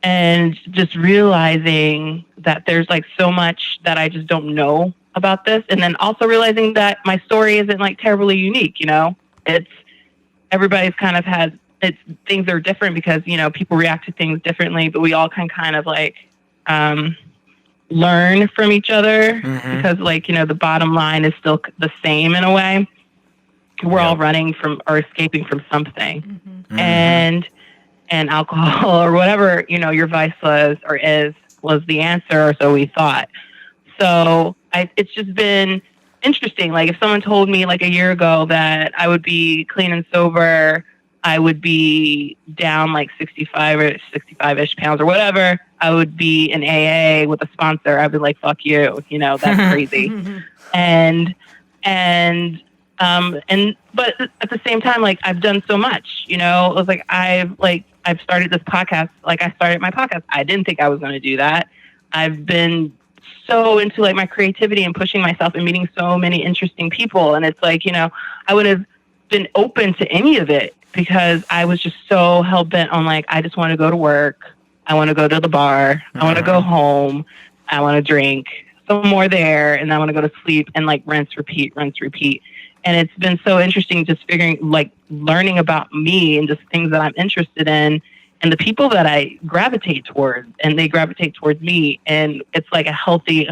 S4: And just realizing that there's like so much that I just don't know about this. And then also realizing that my story isn't like terribly unique. It's everybody's kind of things are different, because, people react to things differently, but we all can kind of like, learn from each other, because like, the bottom line is still the same in a way. We're all running from or escaping from something. And alcohol or whatever, your vice was the answer, or so we thought. So it's just been interesting. Like, if someone told me like a year ago that I would be clean and sober, I would be down like 65-ish pounds or whatever, I would be in AA with a sponsor, I'd be like, fuck you, that's crazy. But at the same time, like, I've done so much, it was like, I've started this podcast. Like, I started my podcast. I didn't think I was going to do that. I've been so into like my creativity and pushing myself and meeting so many interesting people. And it's like, I would have been open to any of it, because I was just so hell bent on like, I just want to go to work. I want to go to the bar. I want to go home. I want to drink some more there. And I want to go to sleep, and like rinse, repeat. And it's been so interesting just learning about me and just things that I'm interested in, and the people that I gravitate towards, and they gravitate towards me. And it's like a healthy,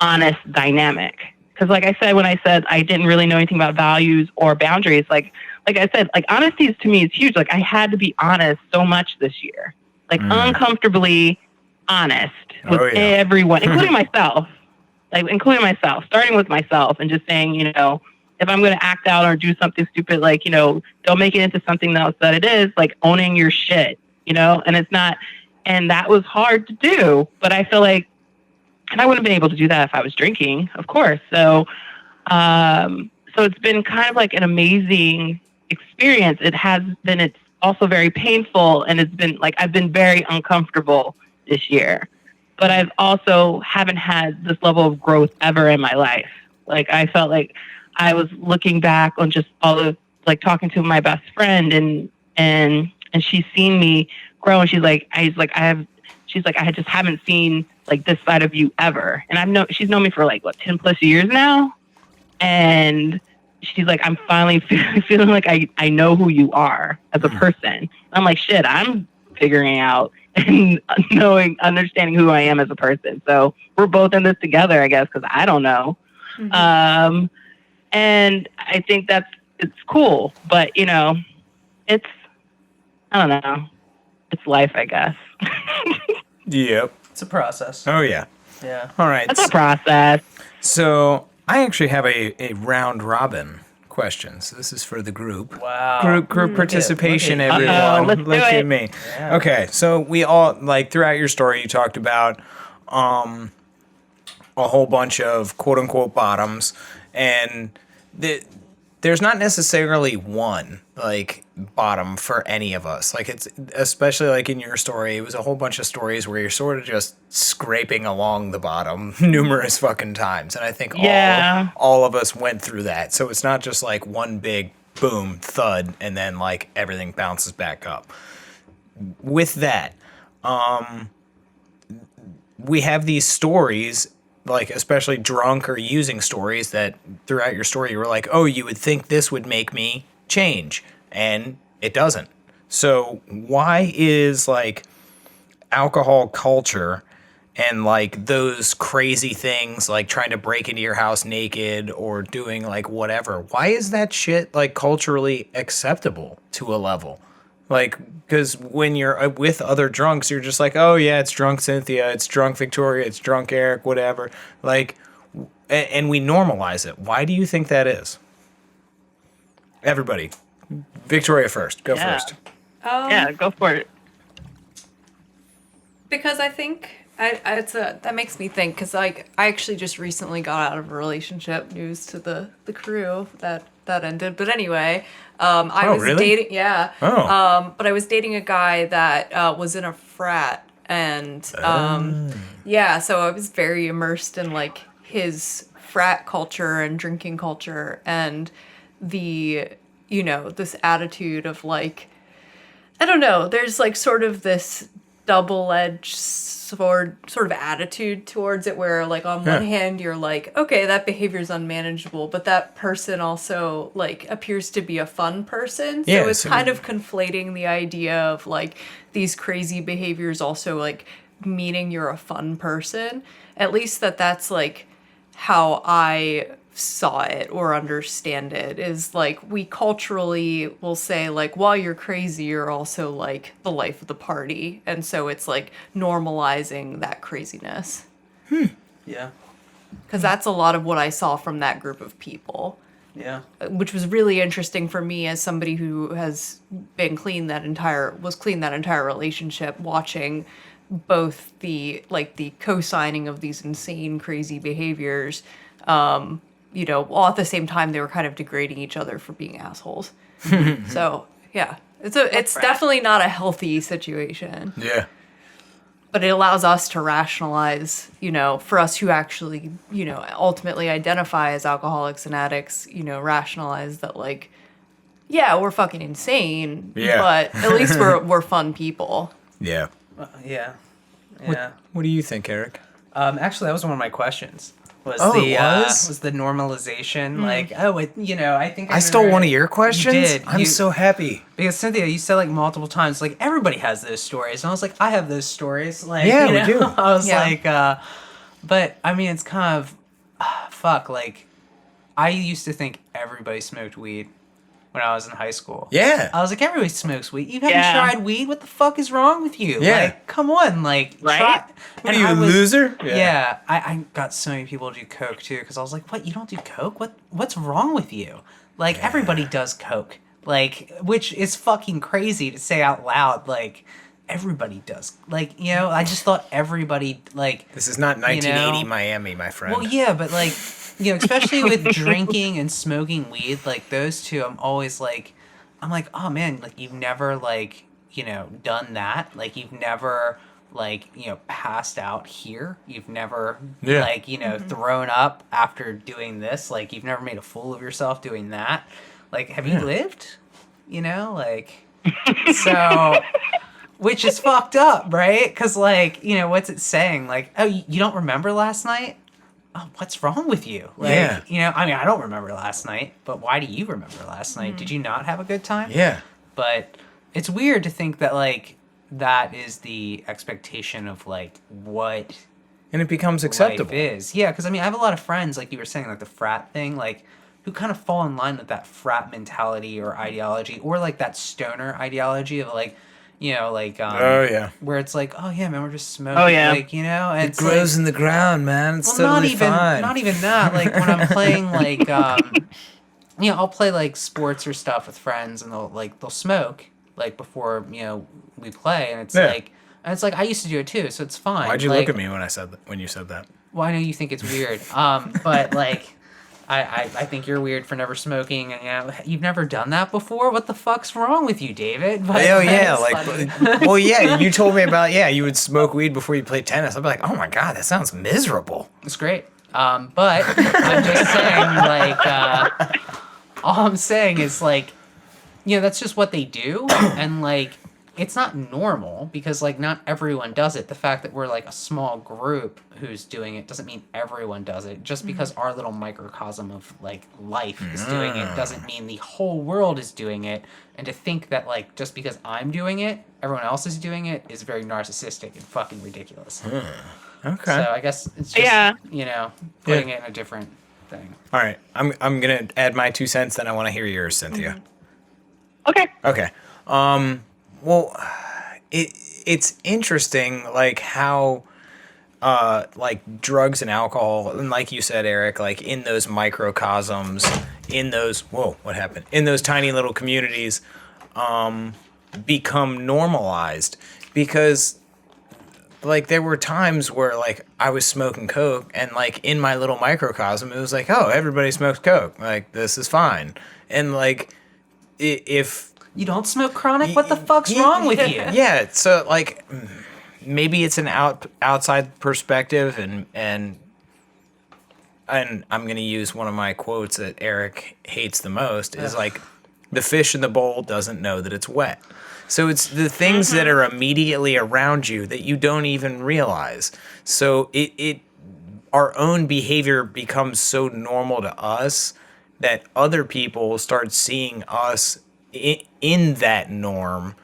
S4: honest dynamic. Because like I said, when I said I didn't really know anything about values or boundaries, like I said, like, honesty to me is huge. Like, I had to be honest so much this year, like uncomfortably honest with everyone, including myself. Starting with myself, and just saying, if I'm going to act out or do something stupid, like, don't make it into something else that it is, like owning your shit, and it's not, and that was hard to do, but I feel like, and I wouldn't have been able to do that if I was drinking, of course. So it's been kind of like an amazing experience. It's also very painful, and it's been like, I've been very uncomfortable this year. But I've also haven't had this level of growth ever in my life. Like, I felt like I was looking back on just all of like talking to my best friend and she's seen me grow and she's like, I just haven't seen like this side of you ever. And she's known me for like, what, 10 plus years now. And she's like, I'm finally feeling like I know who you are as a person. I'm like, shit, I'm figuring out and understanding who I am as a person. So we're both in this together, I guess, because I don't know. Mm-hmm. And I think it's cool, but you know, I don't know. It's life, I guess.
S1: Yep.
S2: It's a process.
S1: Oh, yeah.
S2: Yeah.
S1: All right.
S4: It's a process.
S1: So I actually have a round robin question. So this is for the group.
S2: Wow.
S1: Group participation,
S2: look at-
S1: everyone.
S4: let's
S1: Look
S4: do
S1: at
S4: it.
S1: me.
S2: Yeah.
S1: Okay. So we all, like, throughout your story, you talked about a whole bunch of quote unquote bottoms, and there's not necessarily one like bottom for any of us. Like, it's especially like in your story, it was a whole bunch of stories where you're sort of just scraping along the bottom numerous fucking times. And I think all of us went through that. So it's not just like one big boom thud and then like everything bounces back up. With that, we have these stories, like especially drunk or using stories, that throughout your story you were like, oh, you would think this would make me change, and it doesn't. So why is like alcohol culture and like those crazy things like trying to break into your house naked or doing like whatever, why is that shit like culturally acceptable to a level? Like, because when you're with other drunks, you're just like, oh, yeah, it's drunk Cynthia, it's drunk Victoria, it's drunk Eric, whatever. Like, and we normalize it. Why do you think that is? Everybody. Victoria first. Go first.
S4: Yeah, go for it.
S3: Because I think that makes me think, because like I actually just recently got out of a relationship, news to the crew that ended. But anyway, I was
S1: really?
S3: dating, but I was dating a guy that was in a frat, and so I was very immersed in like his frat culture and drinking culture, and this attitude of like, I don't know, there's like sort of this double-edged sword sort of attitude towards it, where like on one hand you're like, okay, that behavior is unmanageable, but that person also like appears to be a fun person. So it's kind of conflating the idea of like these crazy behaviors also like meaning you're a fun person. At least that's like how I saw it or understand it, is like we culturally will say like, while you're crazy, you're also like the life of the party, and so it's like normalizing that craziness.
S2: Yeah.
S3: Because that's a lot of what I saw from that group of people.
S2: Yeah.
S3: Which was really interesting for me as somebody who has been clean that entire relationship, watching both the co-signing of these insane, crazy behaviors, while at the same time they were kind of degrading each other for being assholes. So yeah, it's definitely not a healthy situation.
S1: Yeah.
S3: But it allows us to rationalize, for us who actually, ultimately identify as alcoholics and addicts, rationalize that like, yeah, we're fucking insane, but at least we're fun people.
S1: Yeah.
S2: Yeah.
S1: What do you think, Eric?
S2: Actually, that was one of my questions. Was the normalization like, I think
S1: I stole one of your questions?
S2: You did.
S1: I'm so happy.
S2: Because Cynthia, you said like multiple times, like everybody has those stories. And I was like, I have those stories. Like,
S1: we do.
S2: I was like, but I mean, it's kind of, fuck, like, I used to think everybody smoked weed when I was in high school.
S1: Yeah.
S2: I was like, everybody smokes weed. You haven't tried weed? What the fuck is wrong with you?
S1: Yeah.
S2: Like, come on, like,
S4: right?
S2: try.
S1: What are you, a loser?
S2: Yeah. I got so many people to do coke too, because I was like, what? You don't do coke? What's wrong with you? Like, everybody does coke. Like, which is fucking crazy to say out loud. Like, everybody does. Like, I just thought everybody, like...
S1: This is not 1980 Miami, my friend.
S2: Well, yeah, but like... especially with drinking and smoking weed, like those two, I'm like, oh man, like you've never like, done that. Like you've never like, passed out here. You've never,
S1: Yeah.
S2: like, thrown up after doing this. Like, you've never made a fool of yourself doing that. Like, have you lived? Like, so, which is fucked up, right? Because, like, what's it saying? Like, oh, you don't remember last night? Oh, what's wrong with you? Like, I mean, I don't remember last night, but why do you remember last night? Did you not have a good time?
S1: Yeah.
S2: But it's weird to think that, like, that is the expectation of, like, what
S1: And it becomes acceptable.
S2: life is. Yeah, because, I mean, I have a lot of friends, like you were saying, like the frat thing, like, who kind of fall in line with that frat mentality or ideology, or, like, that stoner ideology of, like,
S1: Oh, yeah.
S2: where it's like, oh yeah, man, we're just smoking.
S4: Oh, yeah.
S2: Like, and
S1: It
S2: it's
S1: grows
S2: like,
S1: in the ground, man. It's
S2: well,
S1: totally fine.
S2: not even that. Like when I'm playing, like, I'll play like sports or stuff with friends, and they'll smoke like before we play, and it's like I used to do it too, so it's fine.
S1: Why'd you
S2: like,
S1: look at me when you said that?
S2: Well, I know you think it's weird, but like. I think you're weird for never smoking, and you've never done that before. What the fuck's wrong with you, David? But,
S1: Oh yeah,
S2: it's
S1: like, well, yeah. You told me about you would smoke weed before you played tennis. I'd be like, oh my god, that sounds miserable.
S2: It's great. But I'm just saying, like, all I'm saying is, like, that's just what they do, and like, it's not normal because, like, not everyone does it. The fact that we're like a small group who's doing it doesn't mean everyone does it. Just because our little microcosm of like life is doing it doesn't mean the whole world is doing it. And to think that, like, just because I'm doing it, everyone else is doing it is very narcissistic and fucking ridiculous.
S1: Okay.
S2: So I guess it's just putting it in a different thing.
S1: All right, I'm gonna add my 2 cents. Then I want to hear yours, Cynthia.
S4: Okay.
S1: Okay. Well, it's interesting, like how, like drugs and alcohol, and like you said, Eric, like in those microcosms, in those what happened? In those tiny little communities, become normalized because, like, there were times where like I was smoking coke, and like in my little microcosm, it was like, oh, everybody smokes coke, like this is fine, and like if.
S2: You don't smoke chronic? What the fuck's wrong with you?
S1: Yeah, so like maybe it's an outside perspective, and I'm going to use one of my quotes that Eric hates the most is like, the fish in the bowl doesn't know that it's wet. So it's the things that are immediately around you that you don't even realize. So our own behavior becomes so normal to us that other people start seeing us in that norm.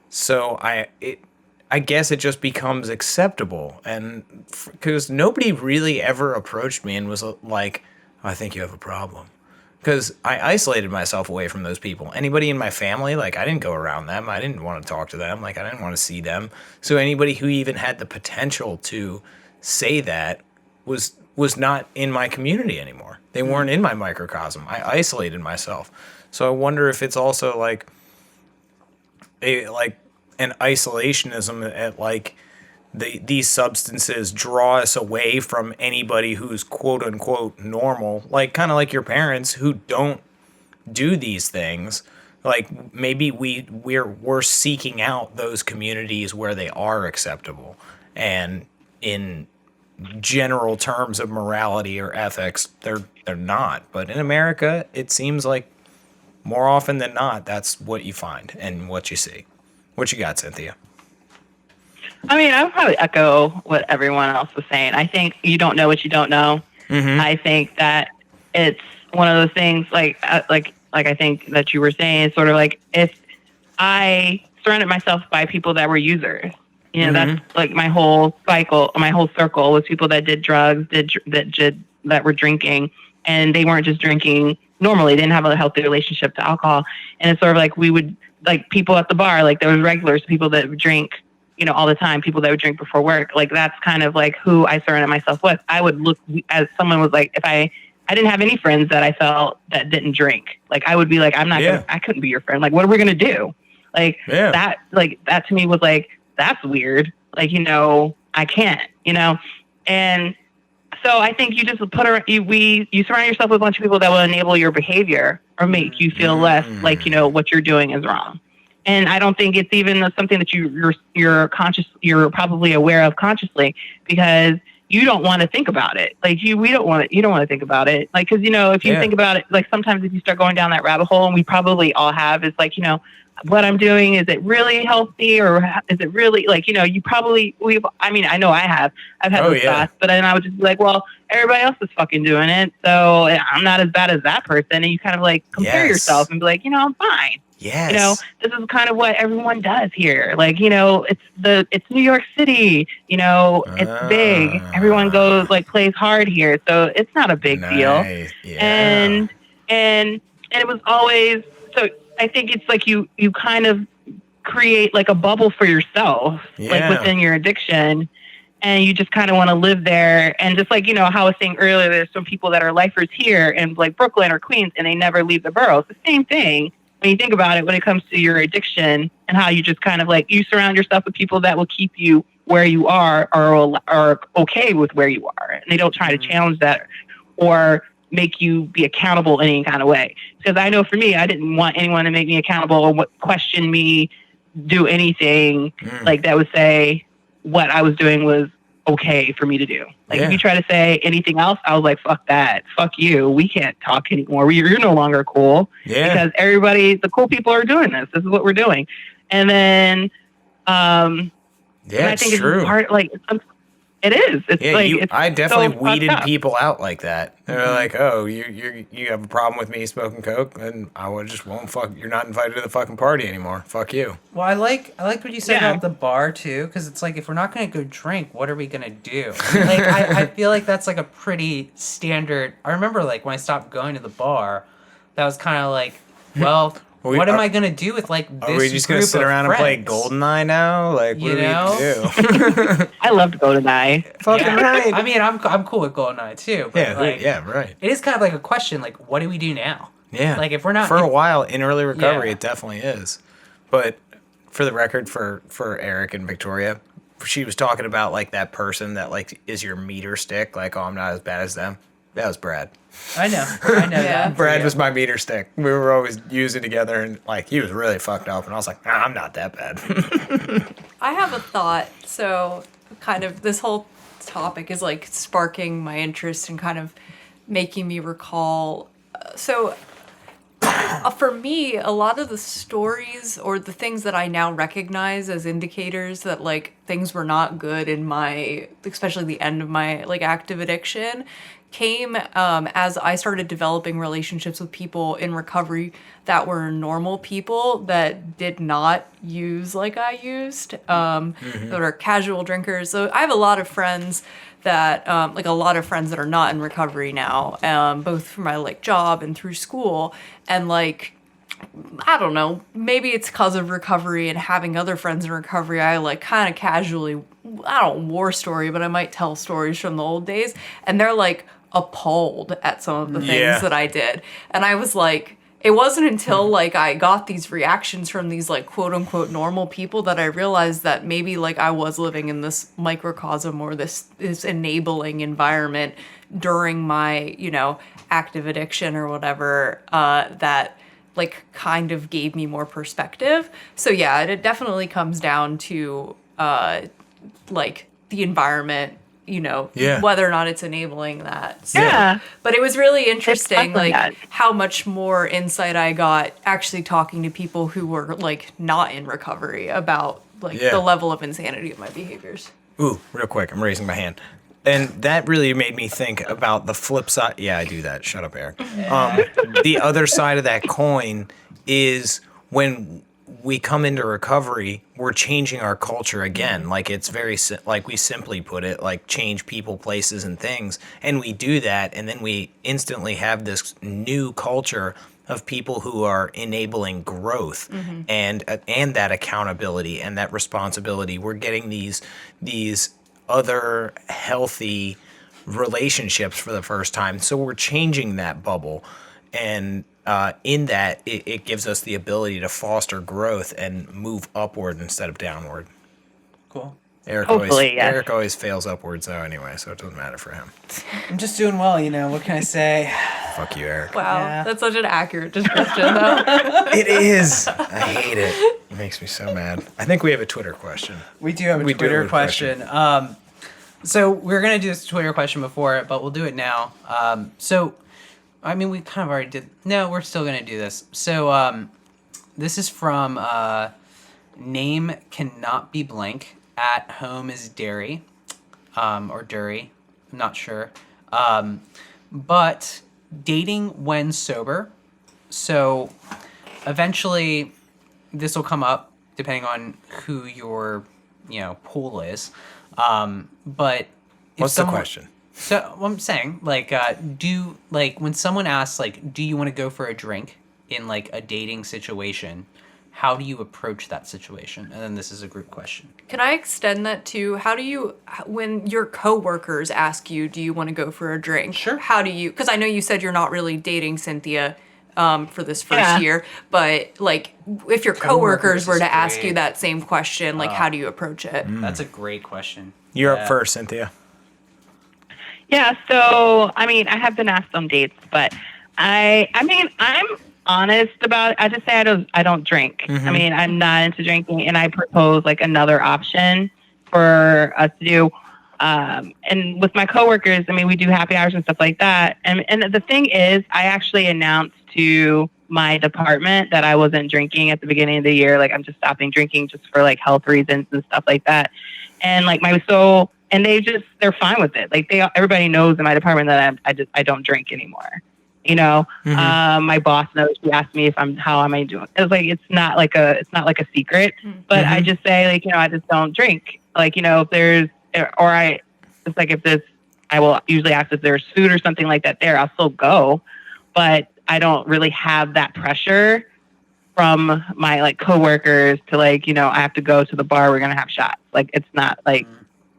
S1: So I guess it just becomes acceptable, and because nobody really ever approached me and was like, I think you have a problem, because I isolated myself away from those people. Anybody in my family, like, I didn't go around them, I didn't want to talk to them, like I didn't want to see them. So anybody who even had the potential to say that was not in my community anymore. They weren't in my microcosm. I isolated myself. So I wonder if it's also like an isolationism at like these substances draw us away from anybody who's quote unquote normal, like kind of like your parents who don't do these things. Like maybe we're seeking out those communities where they are acceptable, and in general terms of morality or ethics, they're not. But in America, it seems like more often than not, that's what you find and what you see. What you got, Cynthia?
S4: I mean, I would probably echo what everyone else was saying. I think you don't know what you don't know.
S1: Mm-hmm.
S4: I think that it's one of those things like I think that you were saying, it's sort of like if I surrounded myself by people that were users, that's like my whole cycle, my whole circle was people that did drugs, that were drinking, and they weren't just drinking normally. They didn't have a healthy relationship to alcohol. And it's sort of like we would, like people at the bar, like there was regulars, people that would drink, all the time, people that would drink before work. Like that's kind of like who I surrounded myself with. I would look as someone was like, if I didn't have any friends that I felt that didn't drink, like I would be like, I couldn't be your friend. Like, what are we going to do? Like that to me was like, that's weird. Like, I can't, and so I think you just you surround yourself with a bunch of people that will enable your behavior or make you feel less like, what you're doing is wrong. And I don't think it's even something that you're probably aware of consciously, because you don't want to think about it. Like you don't want to think about it. Like, cause if you think about it, like sometimes if you start going down that rabbit hole, and we probably all have, it's like, what I'm doing, is it really healthy, or is it really like, you probably, I know I've had those thoughts, but then I would just be like, well, everybody else is fucking doing it, so I'm not as bad as that person. And you kind of like compare yourself and be like, I'm fine.
S1: Yes.
S4: This is kind of what everyone does here. Like, it's New York City, it's big. Everyone goes plays hard here. So it's not a big deal.
S1: Yeah.
S4: And it was always, so I think it's like you kind of create like a bubble for yourself, like within your addiction. And you just kind of want to live there. And just like, how I was saying earlier, there's some people that are lifers here in like Brooklyn or Queens, and they never leave the borough. It's the same thing when you think about it, when it comes to your addiction, and how you just kind of like, you surround yourself with people that will keep you where you are, or are okay with where you are. And they don't try to challenge that or make you be accountable in any kind of way. Because I know for me, I didn't want anyone to make me accountable or question me, do anything like that would say what I was doing was okay for me to do. Like if you try to say anything else, I was like, fuck that. Fuck you. We can't talk anymore. You're no longer cool. Because the cool people are doing this. This is what we're doing. And then, and I think
S1: true.
S4: It's part, like, it is. It's like,
S1: I definitely
S4: so
S1: weeded people out like that. They're like, oh, you have a problem with me smoking coke, and I just won't you're not invited to the fucking party anymore. Fuck you.
S2: Well, I like what you said about the bar too, because it's like, if we're not gonna go drink, what are we gonna do? Like I feel like that's like a pretty standard. I remember like when I stopped going to the bar, that was kind of like, well. What am I gonna do with like this?
S1: Are we just gonna sit around and play GoldenEye now? Like, what do we do?
S4: I loved GoldenEye.
S1: Fucking right.
S2: I mean, I'm cool with GoldenEye too. But
S1: right.
S2: It is kind of like a question, like, what do we do now?
S1: Yeah.
S2: Like, if we're not
S1: for a while in early recovery, it definitely is. But for the record, for Eric and Victoria, she was talking about like that person that like is your meter stick. Like, oh, I'm not as bad as them. That was Brad.
S2: I know that.
S1: Brad was my meter stick. We were always using together, and like he was really fucked up, and I was like, nah, I'm not that bad.
S3: I have a thought. So kind of this whole topic is like sparking my interest and kind of making me recall. For me, a lot of the stories or the things that I now recognize as indicators that like things were not good in my, especially the end of my like active addiction, came as I started developing relationships with people in recovery that were normal people that did not use like I used, that are casual drinkers. So I have a lot of friends that, like a lot of friends that are not in recovery now, both for my like job and through school. And like, I don't know, maybe it's because of recovery and having other friends in recovery, I like kind of casually, I don't war story, but I might tell stories from the old days. And they're like appalled at some of the things that I did. And I was like, it wasn't until like I got these reactions from these like quote unquote normal people that I realized that maybe like I was living in this microcosm or this enabling environment during my, active addiction or whatever, that like kind of gave me more perspective. So yeah, it definitely comes down to like the environment, whether or not it's enabling that. So, but it was really interesting, like how much more insight I got actually talking to people who were like not in recovery about like the level of insanity of my behaviors.
S1: Ooh, real quick, I'm raising my hand. And that really made me think about the flip side. Yeah, I do that. Shut up, Eric. The other side of that coin is when we come into recovery, we're changing our culture again. Like it's very, like we simply put it, like change people, places, and things. And we do that, and then we instantly have this new culture of people who are enabling growth and that accountability and that responsibility. We're getting these other healthy relationships for the first time. So we're changing that bubble. And in that, it gives us the ability to foster growth and move upward instead of downward.
S2: Cool.
S1: Eric always fails upwards, though, anyway, so it doesn't matter for him.
S2: I'm just doing well, what can I say?
S1: Fuck you, Eric.
S3: Wow, that's such an accurate description, though.
S1: It is. I hate it. It makes me so mad. I think we have a Twitter question.
S2: We do have a Twitter question. So we're gonna do this Twitter question before it, but we'll do it now. So, I mean, we kind of already did. No, we're still gonna do this. So, this is from name cannot be blank. At home is dairy, or Dury. I'm not sure. But dating when sober. So, eventually, this will come up depending on who your, pool is. But if
S1: What's the question?
S2: So what I'm saying, when someone asks, do you want to go for a drink in like a dating situation, how do you approach that situation? And then this is a group question.
S3: Can I extend that to when your coworkers ask you, do you want to go for a drink?
S2: Sure.
S3: How do you, because I know you said you're not really dating Cynthia for this first year, but like if your coworkers were to ask you that same question, like how do you approach it?
S2: That's a great question.
S1: You're up first, Cynthia.
S4: Yeah, so I mean, I have been asked on dates, but I'm honest about it. I just say I don't drink. I mean, I'm not into drinking, and I propose like another option for us to do. And with my coworkers, I mean, we do happy hours and stuff like that. And the thing is, I actually announced to my department that I wasn't drinking at the beginning of the year. Like, I'm just stopping drinking just for like health reasons and stuff like that. And like and they're fine with it. Like everybody knows in my department that I don't drink anymore. My boss knows. She asked me how am I doing? It's like, it's not like a secret, but I just say like, I just don't drink. Like, if there's, I will usually ask if there's food or something like that there, I'll still go, but I don't really have that pressure from my like coworkers to like, I have to go to the bar. We're going to have shots. Like, it's not like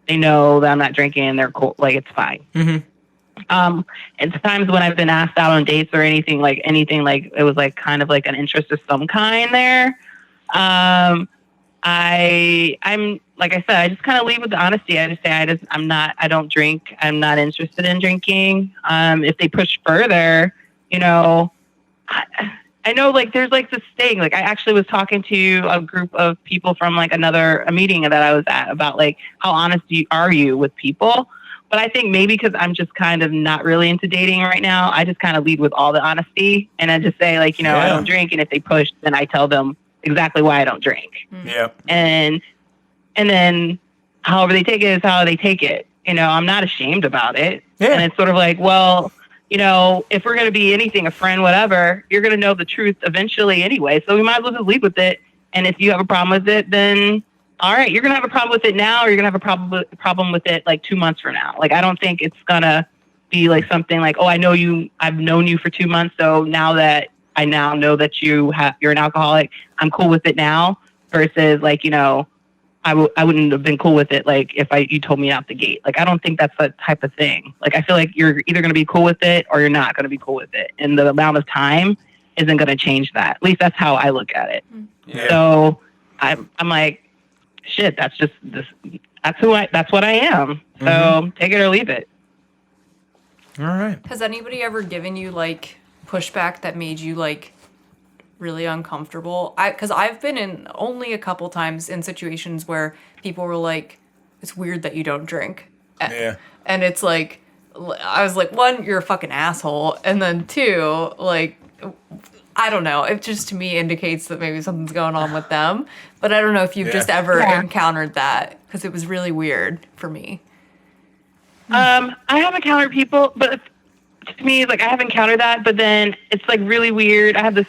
S4: they know that I'm not drinking and they're cool. Like, it's fine. And times when I've been asked out on dates or anything like it was like kind of like an interest of some kind there. I'm like I said, I just kind of lead with the honesty. I just say I don't drink. I'm not interested in drinking. If they push further, I know like there's like this thing. Like I actually was talking to a group of people from like a meeting that I was at about like how honest are you with people. But I think maybe because I'm just kind of not really into dating right now, I just kind of lead with all the honesty and I just say like, I don't drink. And if they push, then I tell them exactly why I don't drink.
S1: Yeah.
S4: And then however they take it is how they take it. I'm not ashamed about it. Yeah. And it's sort of like, well, if we're going to be anything, a friend, whatever, you're going to know the truth eventually anyway. So we might as well just lead with it. And if you have a problem with it, then all right, you're going to have a problem with it now, or you're going to have a problem with it like 2 months from now. Like, I don't think it's going to be like something like, oh, I've known you for 2 months. So now that I now know that you're an alcoholic, I'm cool with it now versus like, I wouldn't have been cool with it. Like if you told me out the gate, like, I don't think that's the type of thing. Like, I feel like you're either going to be cool with it or you're not going to be cool with it. And the amount of time isn't going to change that. At least that's how I look at it. Yeah. So I'm like, shit, that's just this. That's what I am. So take it or leave it.
S1: All right.
S3: Has anybody ever given you like pushback that made you like really uncomfortable? Because I've been in only a couple times in situations where people were like, it's weird that you don't drink.
S1: Yeah.
S3: And it's like, I was like, one, you're a fucking asshole. And then two, like, I don't know. It just to me indicates that maybe something's going on with them. But I don't know if you've just ever encountered that because it was really weird for me.
S4: I have encountered people, but to me, like I have encountered that, but then it's like really weird. I have this,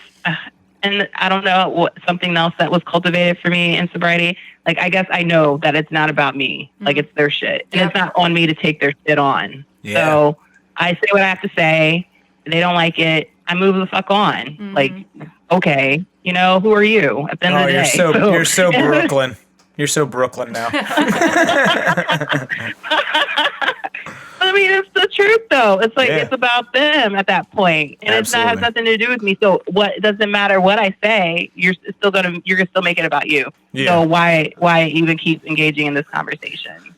S4: and I don't know something else that was cultivated for me in sobriety. Like, I guess I know that it's not about me. Like, it's their shit. And it's not on me to take their shit on. Yeah. So I say what I have to say. If they don't like it, I move the fuck on. Like, okay, who are you at the end of the day?
S1: You're so Brooklyn. You're so Brooklyn now.
S4: I mean, it's the truth, though. It's like, it's about them at that point. And it has nothing to do with me. So it doesn't matter what I say, you're gonna still make it about you. Yeah. So why even keep engaging in this conversation?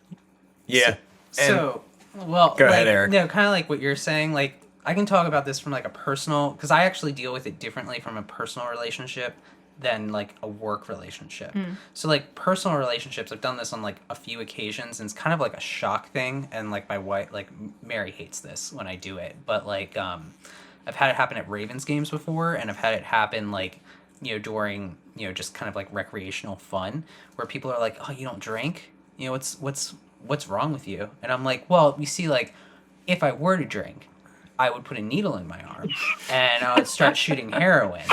S1: Yeah.
S2: Go ahead, Eric. No, kind of like what you're saying. Like, I can talk about this from like a personal, because I actually deal with it differently from a personal relationship than like a work relationship. So like personal relationships, I've done this on like a few occasions, and it's kind of like a shock thing. And like my wife, like Mary hates this when I do it, but like I've had it happen at Ravens games before, and I've had it happen like during just kind of like recreational fun, where people are like, oh, you don't drink, what's wrong with you? And I'm like, well, you see, like if I were to drink, I would put a needle in my arm and I would start shooting heroin.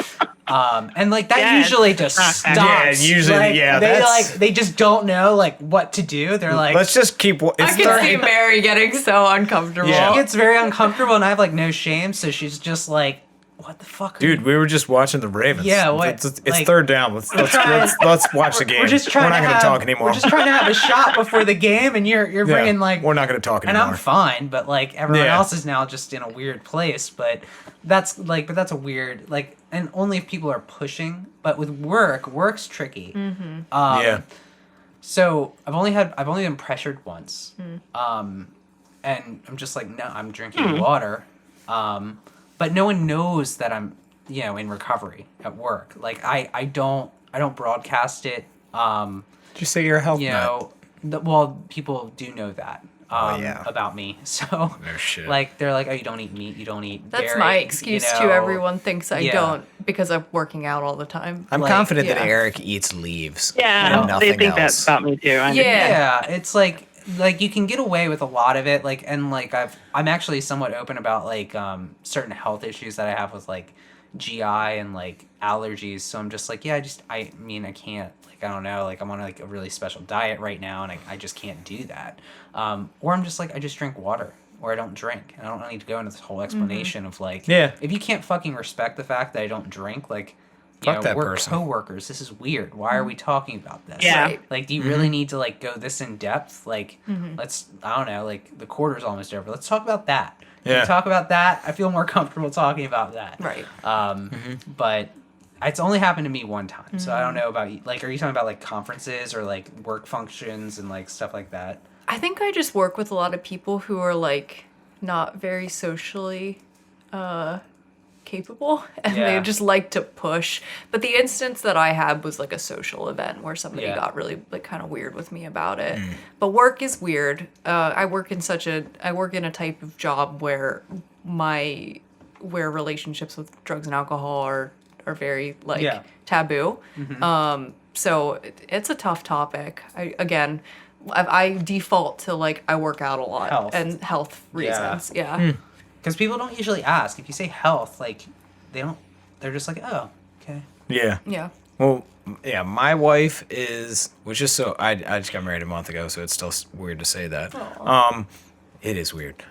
S2: And like that usually just stops.
S1: Yeah, usually,
S2: they just don't know like what to do. They're like,
S1: let's just keep.
S3: I can see Mary getting so uncomfortable.
S1: Yeah.
S2: She gets very uncomfortable, and I have like no shame, so she's just like, what the fuck?
S1: Dude, we were just watching the Ravens.
S2: Yeah, what?
S1: It's
S2: like,
S1: third down. Let's watch the game.
S2: We're just trying
S1: not
S2: to
S1: going to talk anymore.
S2: We're just trying to have a shot before the game, and you're bringing like.
S1: We're not going to talk
S2: and
S1: anymore.
S2: I'm fine, but like everyone else is now just in a weird place. But that's a weird like, and only if people are pushing. But with work's tricky. So I've only been pressured once. And I'm just like, no, I'm drinking water. But no one knows that I'm, in recovery at work. Like I don't broadcast it.
S1: Just say you're a health nut.
S2: Well, people do know that. About me. So
S1: no shit.
S2: Like they're like, oh, you don't eat meat, you don't eat
S3: That's
S2: dairy,
S3: my excuse too. Everyone thinks I don't because I'm working out all the time.
S1: I'm confident that Eric eats leaves.
S4: Yeah,
S1: and nothing
S4: they think
S1: else.
S4: that about me too.
S2: Yeah, it's like you can get away with a lot of it. Like, and like I'm actually somewhat open about like certain health issues that I have with like GI and like allergies. So I'm just like, I mean, I can't. I don't know, like I'm on like a really special diet right now, and I just can't do that. Or I'm just like, I just drink water, or I don't drink. And I don't need to go into this whole explanation of like, if you can't fucking respect the fact that I don't drink, like, we're
S1: person.
S2: coworkers. This is weird. Why are we talking about this?
S4: Yeah.
S3: Right.
S2: Like, do you really need to like go this in depth? Like, let's, I don't know, like the quarter's almost over. Let's talk about that. Can we talk about that? I feel more comfortable talking about that.
S3: Right.
S2: But it's only happened to me one time, so I don't know about you. Like, are you talking about like conferences or like work functions and like stuff like that?
S3: I think I just work with a lot of people who are like not very socially capable, and they just like to push. But the instance that I had was like a social event where somebody got really like kind of weird with me about it. But work is weird. I work in a type of job where relationships with drugs and alcohol are very like taboo. So it's a tough topic. I default to like I work out a lot and health reasons.
S2: Because people don't usually ask. If you say health, like they're just like, oh, okay.
S3: Yeah.
S1: Well, yeah, my wife was just so I just got married a month ago, so it's still weird to say that. It is weird.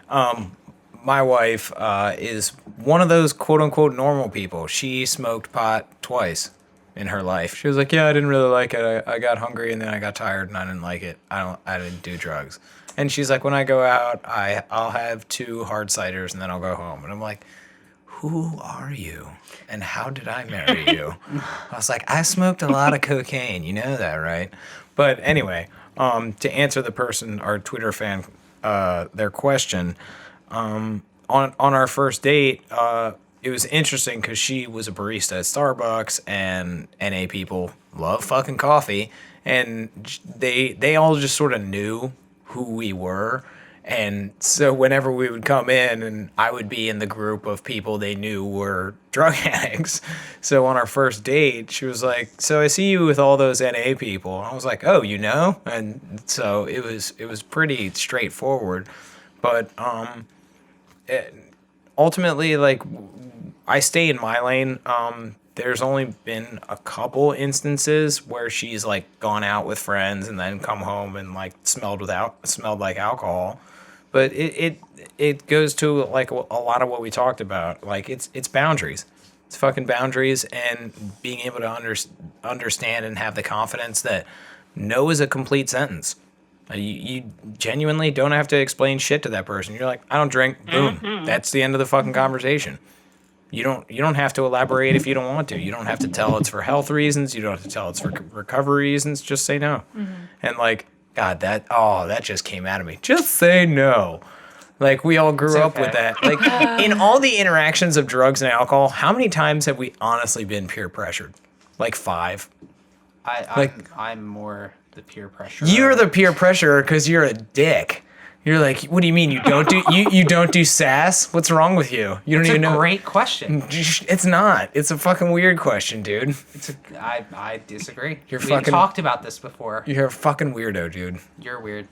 S1: My wife is one of those quote unquote normal people. She smoked pot twice in her life. She was like, yeah, I didn't really like it. I got hungry and then I got tired and I didn't like it. I didn't do drugs. And she's like, when I go out, I'll have 2 hard ciders and then I'll go home. And I'm like, who are you? And how did I marry you? I was like, I smoked a lot of cocaine. You know that, right? But anyway, to answer our Twitter fan, their question, on our first date, it was interesting because she was a barista at Starbucks, and NA people love fucking coffee, and they all just sort of knew who we were. And so whenever we would come in, and I would be in the group of people they knew were drug addicts. So on our first date, she was like, so I see you with all those NA people. I was like, oh, you know? And so it was pretty straightforward. But ultimately, like, I stay in my lane. There's only been a couple instances where she's like gone out with friends and then come home and like smelled like alcohol. But it goes to like a lot of what we talked about. Like it's boundaries. It's fucking boundaries, and being able to understand and have the confidence that no is a complete sentence. You genuinely don't have to explain shit to that person. You're like, I don't drink. Boom. That's the end of the fucking conversation. You don't have to elaborate if you don't want to. You don't have to tell it's for health reasons. You don't have to tell it's for recovery reasons. Just say no. And like, God, that just came out of me. Just say no. Like, we all grew up with that. Like, in all the interactions of drugs and alcohol, how many times have we honestly been peer pressured? Like 5.
S2: I'm more the peer pressure.
S1: You're the peer pressure because you're a dick. You're like, what do you mean you don't do you don't do sass? What's wrong with you? You don't
S2: It's
S1: even know.
S2: a great question.
S1: It's not. It's a fucking weird question, dude.
S2: I disagree.
S1: You're
S2: We've
S1: fucking-
S2: talked about this before.
S1: You're a fucking weirdo, dude.
S2: You're weird.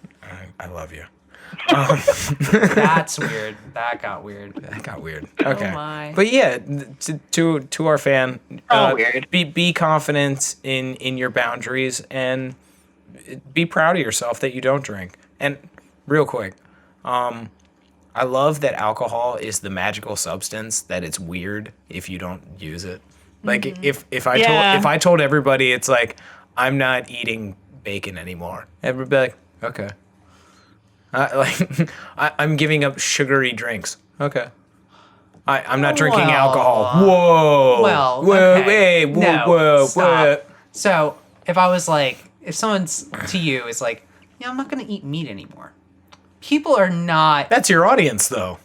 S1: I love you.
S2: That's weird. That got weird.
S1: That got weird. Okay.
S3: my.
S1: But yeah, to our fan,
S4: Weird.
S1: Be confident in your boundaries and be proud of yourself that you don't drink. And real quick, I love that alcohol is the magical substance that it's weird if you don't use it. Like if I told everybody it's like I'm not eating bacon anymore, everybody be like, okay. I'm giving up sugary drinks. Okay. I'm not drinking
S2: Well,
S1: alcohol. Whoa.
S2: Well,
S1: Whoa.
S2: okay.
S1: Hey. Whoa.
S2: No,
S1: Whoa.
S2: stop.
S1: Whoa.
S2: So if I was like, if someone's to you is like, yeah, I'm not gonna eat meat anymore. People are not.
S1: That's your audience, though.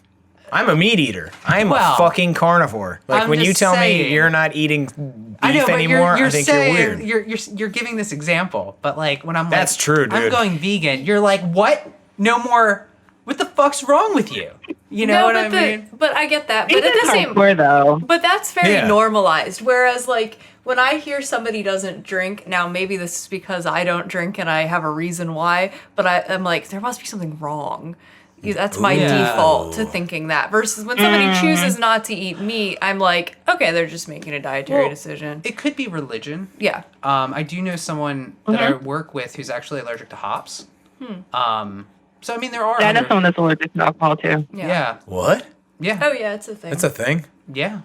S1: I'm a meat eater. I'm
S2: Well,
S1: a fucking carnivore. Like
S2: I'm
S1: when you
S2: just
S1: tell me
S2: saying.
S1: you're not eating
S2: I
S1: beef
S2: know, but
S1: anymore,
S2: you're
S1: I think
S2: saying,
S1: you're weird.
S2: You're giving this example, but like when I'm like,
S1: That's true,
S2: I'm
S1: dude.
S2: going vegan. You're like, what? No more. What the fuck's wrong with you? You know what I mean?
S3: But I get that. But at
S4: It's
S3: the same,
S4: hardcore, though.
S3: but that's very
S1: Yeah.
S3: normalized. Whereas, like, when I hear somebody doesn't drink, now maybe this is because I don't drink and I have a reason why, but I'm like, there must be something wrong. That's my
S2: Yeah.
S3: default to thinking that. Versus when somebody chooses not to eat meat, I'm like, okay, they're just making a dietary
S2: Well,
S3: decision.
S2: It could be religion.
S3: Yeah.
S2: I do know someone that I work with who's actually allergic to hops. So I mean, there are.
S4: Yeah, I know
S2: other-
S4: someone that's allergic to alcohol too.
S2: Yeah.
S1: What?
S2: Yeah.
S3: Oh yeah, it's a thing.
S1: That's a thing?
S2: Yeah.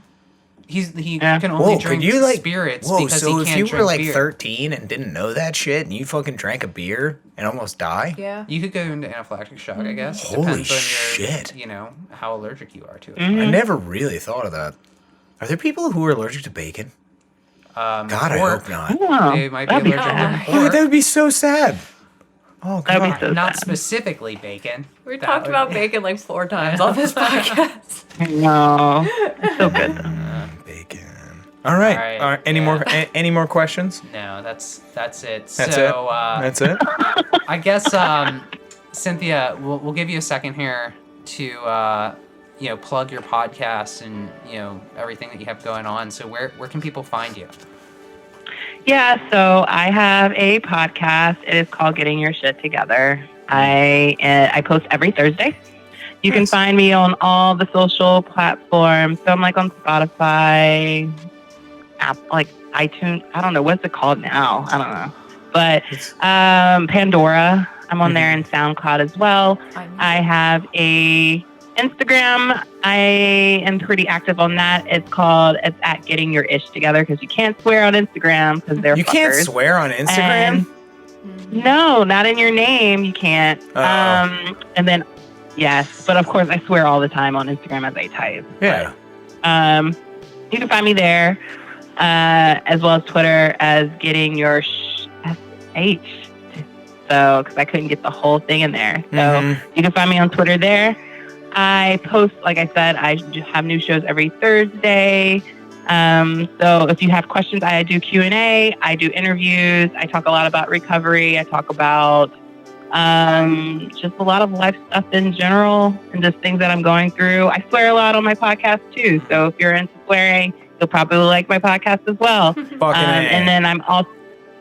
S2: He
S4: Yeah.
S2: can only
S1: Whoa,
S2: drink
S1: could you like
S2: spirits
S1: whoa,
S2: because
S1: so
S2: he
S1: if
S2: can't
S1: you
S2: drink
S1: were like
S2: beer.
S1: 13 and didn't know that shit and you fucking drank a beer and almost die?
S3: yeah.
S2: You could go into anaphylactic shock, I guess.
S1: Holy
S2: Depends on
S1: shit.
S2: your, how allergic you are to it.
S1: I never really thought of that. Are there people who are allergic to bacon? God, I
S2: pork.
S1: hope not.
S4: Oh,
S2: They might be
S4: that'd be
S2: allergic
S4: sad.
S2: to
S1: Oh,
S2: pork.
S1: that would be so sad. Oh,
S4: That'd
S1: God.
S4: be so
S2: Not
S4: sad.
S2: specifically bacon.
S3: We
S2: That
S3: talked
S2: would
S3: about
S2: be-
S3: bacon like 4 times on this podcast.
S4: No, it's so good. Though.
S1: Bacon. All right.
S2: All right,
S1: All right. Any
S2: yeah.
S1: more? Any more questions?
S2: No, that's it.
S1: That's
S2: so,
S1: it. That's it.
S2: I guess Cynthia, we'll give you a second here to plug your podcast and everything that you have going on. So where can people find you?
S4: Yeah, so I have a podcast. It is called Getting Your Shit Together. I post every Thursday. You can
S1: Nice.
S4: find me on all the social platforms. So I'm like on Spotify, like iTunes. I don't know what's it called now. I don't know, but Pandora. I'm on there and SoundCloud as well. I have a Instagram. I am pretty active on that. It's at Getting Your Ish Together because you can't swear on Instagram because they're
S1: You can't
S4: fuckers.
S1: swear on Instagram?
S4: No, not in your name. You can't.
S1: Oh.
S4: And then, yes, but of course I swear all the time on Instagram as I type.
S1: Yeah.
S4: You can find me there, as well as Twitter as Getting Your SH. So, because I couldn't get the whole thing in there. So
S1: Mhm.
S4: you can find me on Twitter there. I post, like I said, I have new shows every Thursday. So if you have questions, I do Q&A. I do interviews. I talk a lot about recovery. I talk about just a lot of life stuff in general and just things that I'm going through. I swear a lot on my podcast too. So if you're into swearing, you'll probably like my podcast as well.
S1: Fucking
S4: And then I'm also,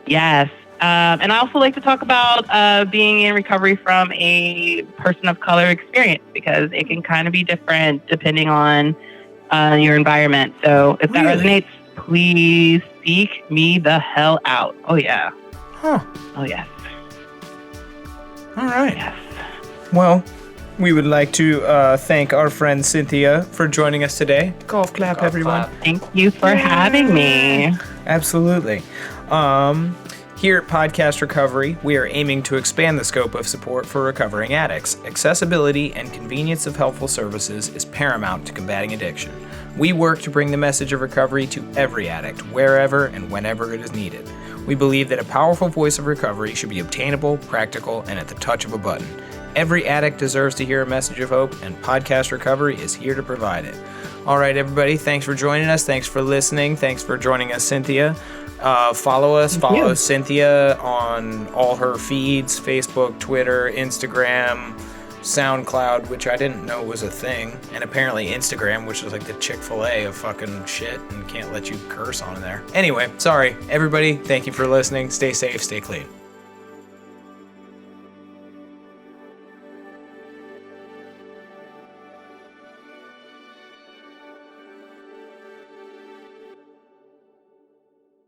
S4: yes. And I also like to talk about being in recovery from a person of color experience because it can kind of be different depending on your environment. So if that
S1: Really?
S4: resonates, please seek me the hell out. Oh, yeah.
S1: Huh.
S4: Oh, yes.
S1: All right.
S4: Yes.
S1: Well, we would like to thank our friend Cynthia for joining us today. Golf clap,
S2: Golf
S1: everyone.
S2: clap.
S4: Thank you for having me.
S1: Absolutely. Here at Podcast Recovery, we are aiming to expand the scope of support for recovering addicts. Accessibility and convenience of helpful services is paramount to combating addiction. We work to bring the message of recovery to every addict, wherever and whenever it is needed. We believe that a powerful voice of recovery should be obtainable, practical, and at the touch of a button. Every addict deserves to hear a message of hope, and Podcast Recovery is here to provide it. All right, everybody, thanks for joining us. Thanks for listening. Thanks for joining us, Cynthia. Follow us. Follow Cynthia on all her feeds, Facebook, Twitter, Instagram, SoundCloud, which I didn't know was a thing, and apparently Instagram, which is like the Chick-fil-A of fucking shit and can't let you curse on there. Anyway, sorry, everybody. Thank you for listening. Stay safe, stay clean.